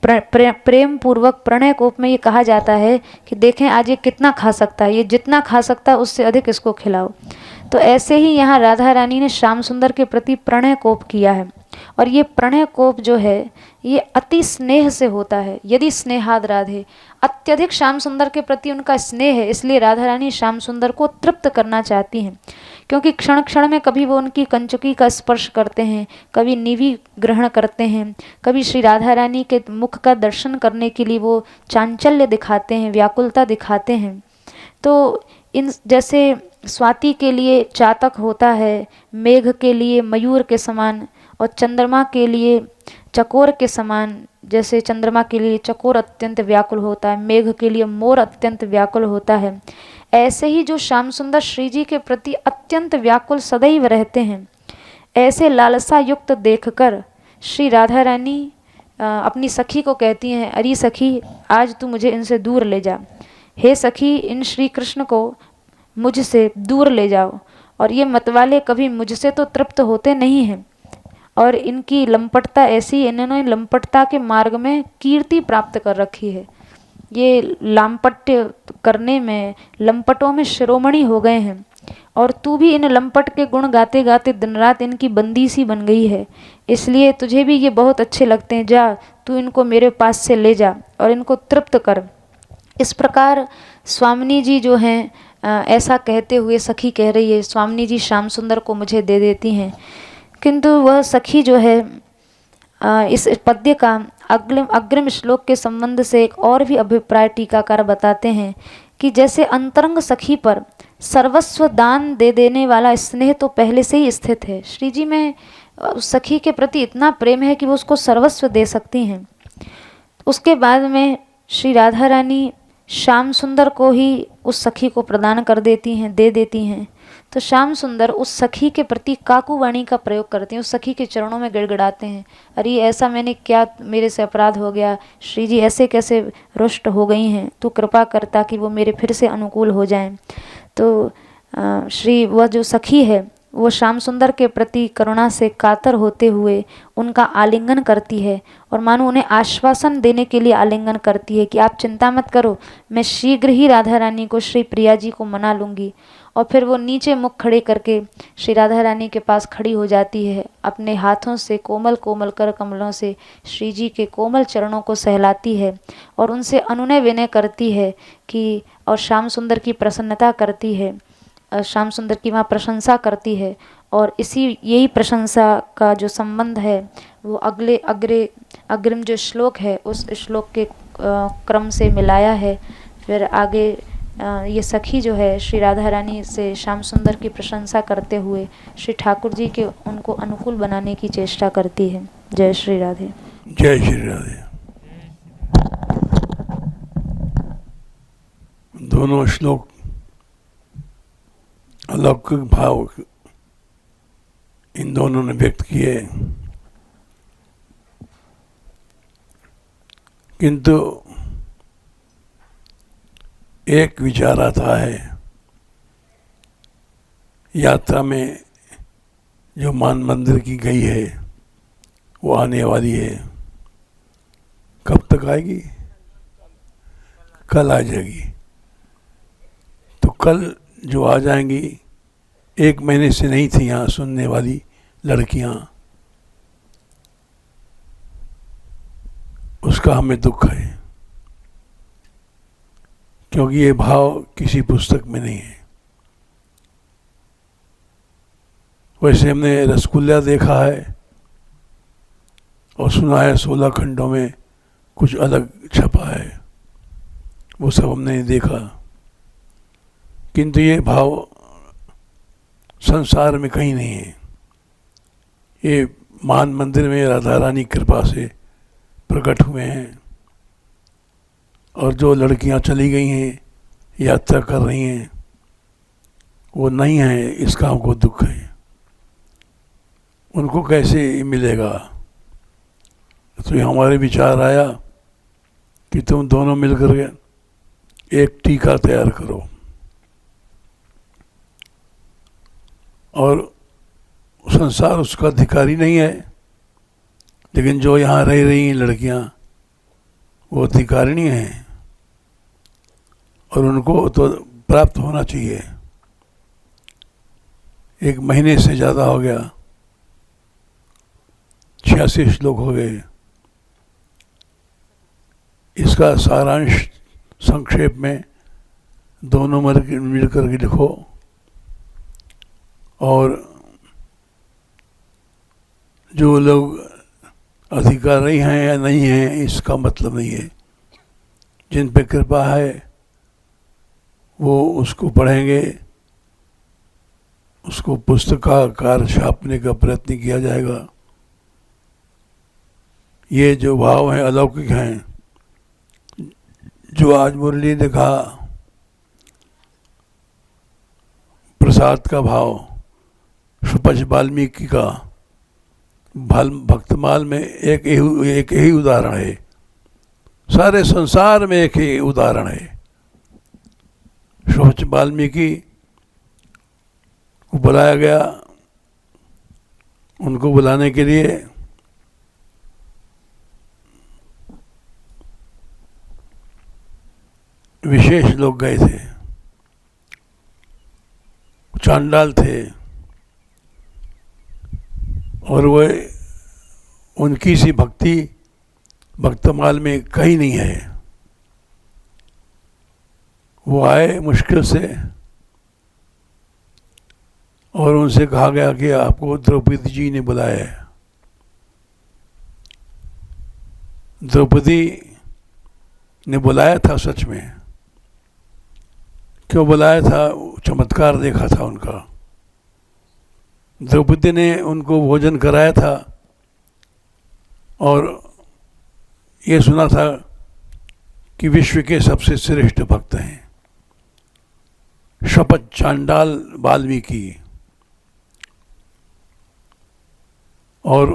प्रेम पूर्वक प्रणय कोप में ये कहा जाता है कि देखें आज ये कितना खा सकता है, ये जितना खा सकता है उससे अधिक इसको खिलाओ। तो ऐसे ही यहाँ राधा रानी ने श्याम सुंदर के प्रति प्रणय कोप किया है, और ये प्रणय कोप जो है ये अति स्नेह से होता है। यदि स्नेहाद राधे, अत्यधिक श्याम सुंदर के प्रति उनका स्नेह है, इसलिए राधा रानी श्याम सुंदर को तृप्त करना चाहती हैं, क्योंकि क्षण क्षण में कभी वो उनकी कंचुकी का स्पर्श करते हैं, कभी निवि ग्रहण करते हैं, कभी श्री राधा रानी के मुख का दर्शन करने के लिए वो चांचल्य दिखाते हैं, व्याकुलता दिखाते हैं। तो इन जैसे स्वाति के लिए चातक होता है, मेघ के लिए मयूर के समान, और चंद्रमा के लिए चकोर के समान, जैसे चंद्रमा के लिए चकोर अत्यंत व्याकुल होता है, मेघ के लिए मोर अत्यंत व्याकुल होता है, ऐसे ही जो श्याम सुंदर श्री जी के प्रति अत्यंत व्याकुल सदैव रहते हैं, ऐसे लालसा युक्त देखकर श्री राधा रानी अपनी सखी को कहती हैं, अरे सखी आज तू मुझे इनसे दूर ले जा। हे सखी, इन श्री कृष्ण को मुझसे दूर ले जाओ। और ये मतवाले कभी मुझसे तो तृप्त होते नहीं हैं, और इनकी लंपटता ऐसी, इन्होंने लंपटता के मार्ग में कीर्ति प्राप्त कर रखी है। ये लामपट्य करने में, लंपटों में शिरोमणि हो गए हैं। और तू भी इन लंपट के गुण गाते गाते दिन रात इनकी बंदी सी बन गई है, इसलिए तुझे भी ये बहुत अच्छे लगते हैं। जा, तू इनको मेरे पास से ले जा और इनको तृप्त कर। इस प्रकार स्वामिनी जी जो हैं ऐसा कहते हुए सखी कह रही है, स्वामिनी जी श्याम सुंदर को मुझे दे देती हैं। किंतु वह सखी जो है इस पद्य का अग्रिम श्लोक के संबंध से एक और भी अभिप्राय टीकाकार बताते हैं कि जैसे अंतरंग सखी पर सर्वस्व दान दे देने वाला स्नेह तो पहले से ही स्थित है, श्री जी में उस सखी के प्रति इतना प्रेम है कि वो उसको सर्वस्व दे सकती हैं। उसके बाद में श्री राधा रानी श्याम सुंदर को ही उस सखी को प्रदान कर देती हैं, दे देती हैं। तो श्याम सुंदर उस सखी के प्रति काकुवाणी का प्रयोग करते हैं, उस सखी के चरणों में गिड़गिड़ाते हैं, अरे ऐसा मैंने क्या, मेरे से अपराध हो गया, श्री जी ऐसे कैसे रुष्ट हो गई हैं, तू कृपा कर ताकि वो मेरे फिर से अनुकूल हो जाएं। तो श्री वह जो सखी है वो श्याम सुंदर के प्रति करुणा से कातर होते हुए उनका आलिंगन करती है, और मानो उन्हें आश्वासन देने के लिए आलिंगन करती है कि आप चिंता मत करो, मैं शीघ्र ही राधा रानी को, श्री प्रिया जी को मना लूँगी। और फिर वो नीचे मुख खड़े करके श्री राधा रानी के पास खड़ी हो जाती है, अपने हाथों से कोमल कोमल कर कमलों से श्री जी के कोमल चरणों को सहलाती है और उनसे अनुनय विनय करती है कि, और श्याम सुंदर की प्रसन्नता करती है, श्याम सुंदर की वहाँ प्रशंसा करती है। और यही प्रशंसा का जो संबंध है वो अग्रिम जो श्लोक है उस श्लोक के क्रम से मिलाया है। फिर आगे ये सखी जो है श्री राधा रानी से श्याम सुंदर की प्रशंसा करते हुए श्री ठाकुर जी के उनको अनुकूल बनाने की चेष्टा करती है। जय श्री राधे। जय श्री राधे। दोनों श्लोक अलौकिक भाव इन दोनों ने व्यक्त किए, किंतु एक विचार आता है, यात्रा में जो मान मंदिर की गई है वो आने वाली है, कब तक आएगी? कल आ जाएगी। तो कल जो आ जाएंगी, 1 महीने से नहीं थी यहाँ सुनने वाली लड़कियाँ, उसका हमें दुख है, क्योंकि ये भाव किसी पुस्तक में नहीं है। वैसे हमने रसगुल्ला देखा है और सुना है 16 खंडों में कुछ अलग छपा है, वो सब हमने नहीं देखा, किंतु ये भाव संसार में कहीं नहीं है। ये मान मंदिर में राधा रानी कृपा से प्रकट हुए हैं, और जो लड़कियां चली गई हैं, यात्रा कर रही हैं, वो नहीं है, इसका हमको दुख है। उनको कैसे मिलेगा? तो ये हमारे विचार आया कि तुम दोनों मिलकर के एक टीका तैयार करो, और संसार उसका अधिकारी नहीं है, लेकिन जो यहाँ रह रही हैं लड़कियाँ वो अधिकारिणी हैं, और उनको तो प्राप्त होना चाहिए। 1 महीने से ज़्यादा हो गया, 86 श्लोक हो गए। इसका सारांश संक्षेप में दोनों मिलकर के लिखो, और जो लोग अधिकारी हैं या नहीं हैं इसका मतलब नहीं है, जिन पे कृपा है वो उसको पढ़ेंगे, उसको पुस्तकाकार छापने का प्रयत्न किया जाएगा। ये जो भाव हैं अलौकिक हैं, जो आज मुरली ने कहा प्रसाद का भाव, सुपच वाल्मीकि का भक्तमाल में एक ही उदाहरण है, सारे संसार में एक ही उदाहरण है। सुपच वाल्मीकि वो बुलाया गया। उनको बुलाने के लिए विशेष लोग गए थे, चांडाल थे, और वो उनकी सी भक्ति भक्तमाल में कहीं नहीं है। वो आए मुश्किल से और उनसे कहा गया कि आपको द्रौपदी जी ने बुलाया है। द्रौपदी ने बुलाया था, सच में क्यों बुलाया था? चमत्कार देखा था उनका। द्रौपदी ने उनको भोजन कराया था और ये सुना था कि विश्व के सबसे श्रेष्ठ भक्त हैं। शपथ चांडाल वाल्मीकि, और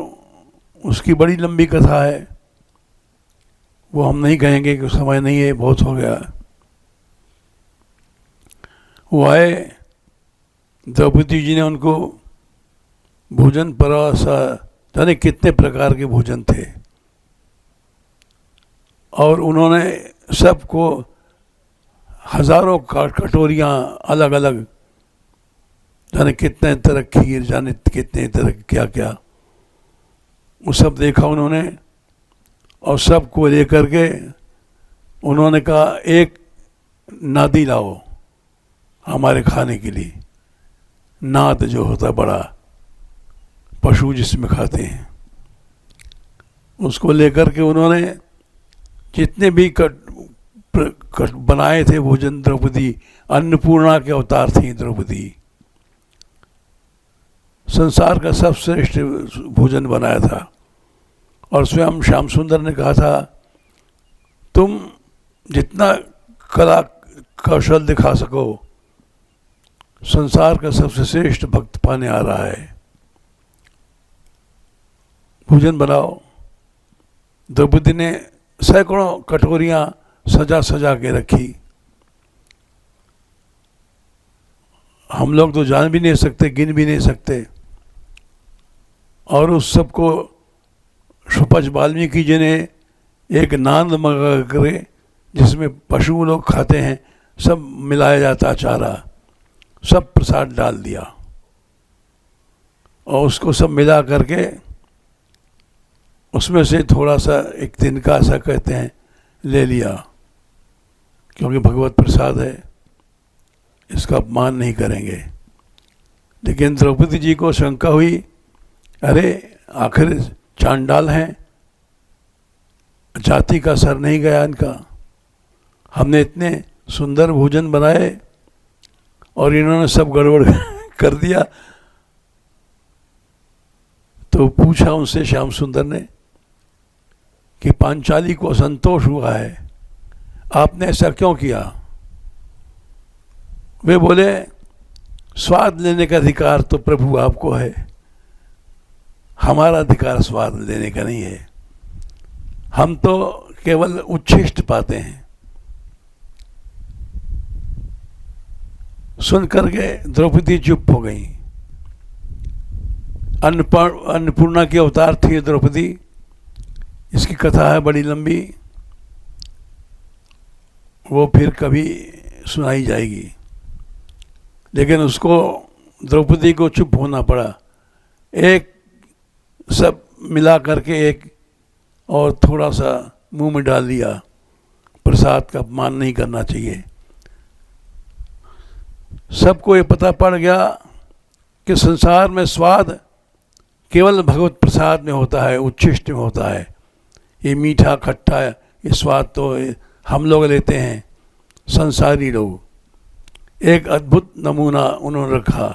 उसकी बड़ी लंबी कथा है, वो हम नहीं कहेंगे कि समय नहीं है, बहुत हो गया। वो आए, द्रौपदी जी ने उनको भोजन परोसा, जाने कितने प्रकार के भोजन थे, और उन्होंने सबको हजारों कटोरियाँ अलग अलग, जाने कितने तरह खीर, जाने कितने तरह क्या क्या, वो सब देखा उन्होंने। और सबको लेकर के उन्होंने कहा एक नादी लाओ हमारे खाने के लिए। नाद जो होता बड़ा पशु जिसमें खाते हैं, उसको लेकर के उन्होंने जितने भी बनाए थे भोजन, द्रौपदी अन्नपूर्णा के अवतार थी। द्रौपदी संसार का सबसे श्रेष्ठ भोजन बनाया था। और स्वयं श्याम सुंदर ने कहा था, तुम जितना कला कौशल दिखा सको, संसार का सबसे श्रेष्ठ भक्त पाने आ रहा है, भोजन बनाओ। द्रौपदी ने सैकड़ों कटोरियां सजा सजा के रखी। हम लोग तो जान भी नहीं सकते, गिन भी नहीं सकते। और उस सबको शपथ वाल्मीकि जी ने एक नांद मंगा करे, जिसमें पशु लोग खाते हैं, सब मिलाया जाता चारा, सब प्रसाद डाल दिया और उसको सब मिला करके उसमें से थोड़ा सा एक तिनका सा कहते हैं ले लिया, क्योंकि भगवत प्रसाद है, इसका अपमान नहीं करेंगे। लेकिन द्रौपदी जी को शंका हुई, अरे आखिर चांडाल हैं, जाति का सर नहीं गया इनका। हमने इतने सुंदर भोजन बनाए और इन्होंने सब गड़बड़ कर दिया। तो पूछा उनसे श्याम सुंदर ने कि पांचाली को संतोष हुआ है, आपने ऐसा क्यों किया? वे बोले, स्वाद लेने का अधिकार तो प्रभु आपको है, हमारा अधिकार स्वाद लेने का नहीं है, हम तो केवल उच्छिष्ट पाते हैं। सुन करके द्रौपदी चुप हो गई। अन्नपूर्णा की अवतार थी द्रौपदी। इसकी कथा है बड़ी लंबी, वो फिर कभी सुनाई जाएगी। लेकिन उसको, द्रौपदी को चुप होना पड़ा। एक सब मिला करके एक और थोड़ा सा मुंह में डाल दिया। प्रसाद का अपमान नहीं करना चाहिए। सबको ये पता पड़ गया कि संसार में स्वाद केवल भगवत प्रसाद में होता है, उच्छिष्ट में होता है। ये मीठा खट्टा ये स्वाद तो हम लोग लेते हैं, संसारी लोग। एक अद्भुत नमूना उन्होंने रखा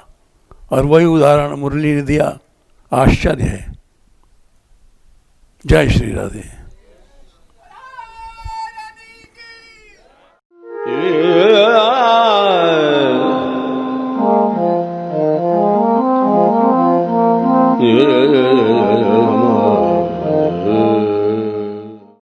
और वही उदाहरण मुरली ने दिया। आश्चर्य है। जय श्री राधे।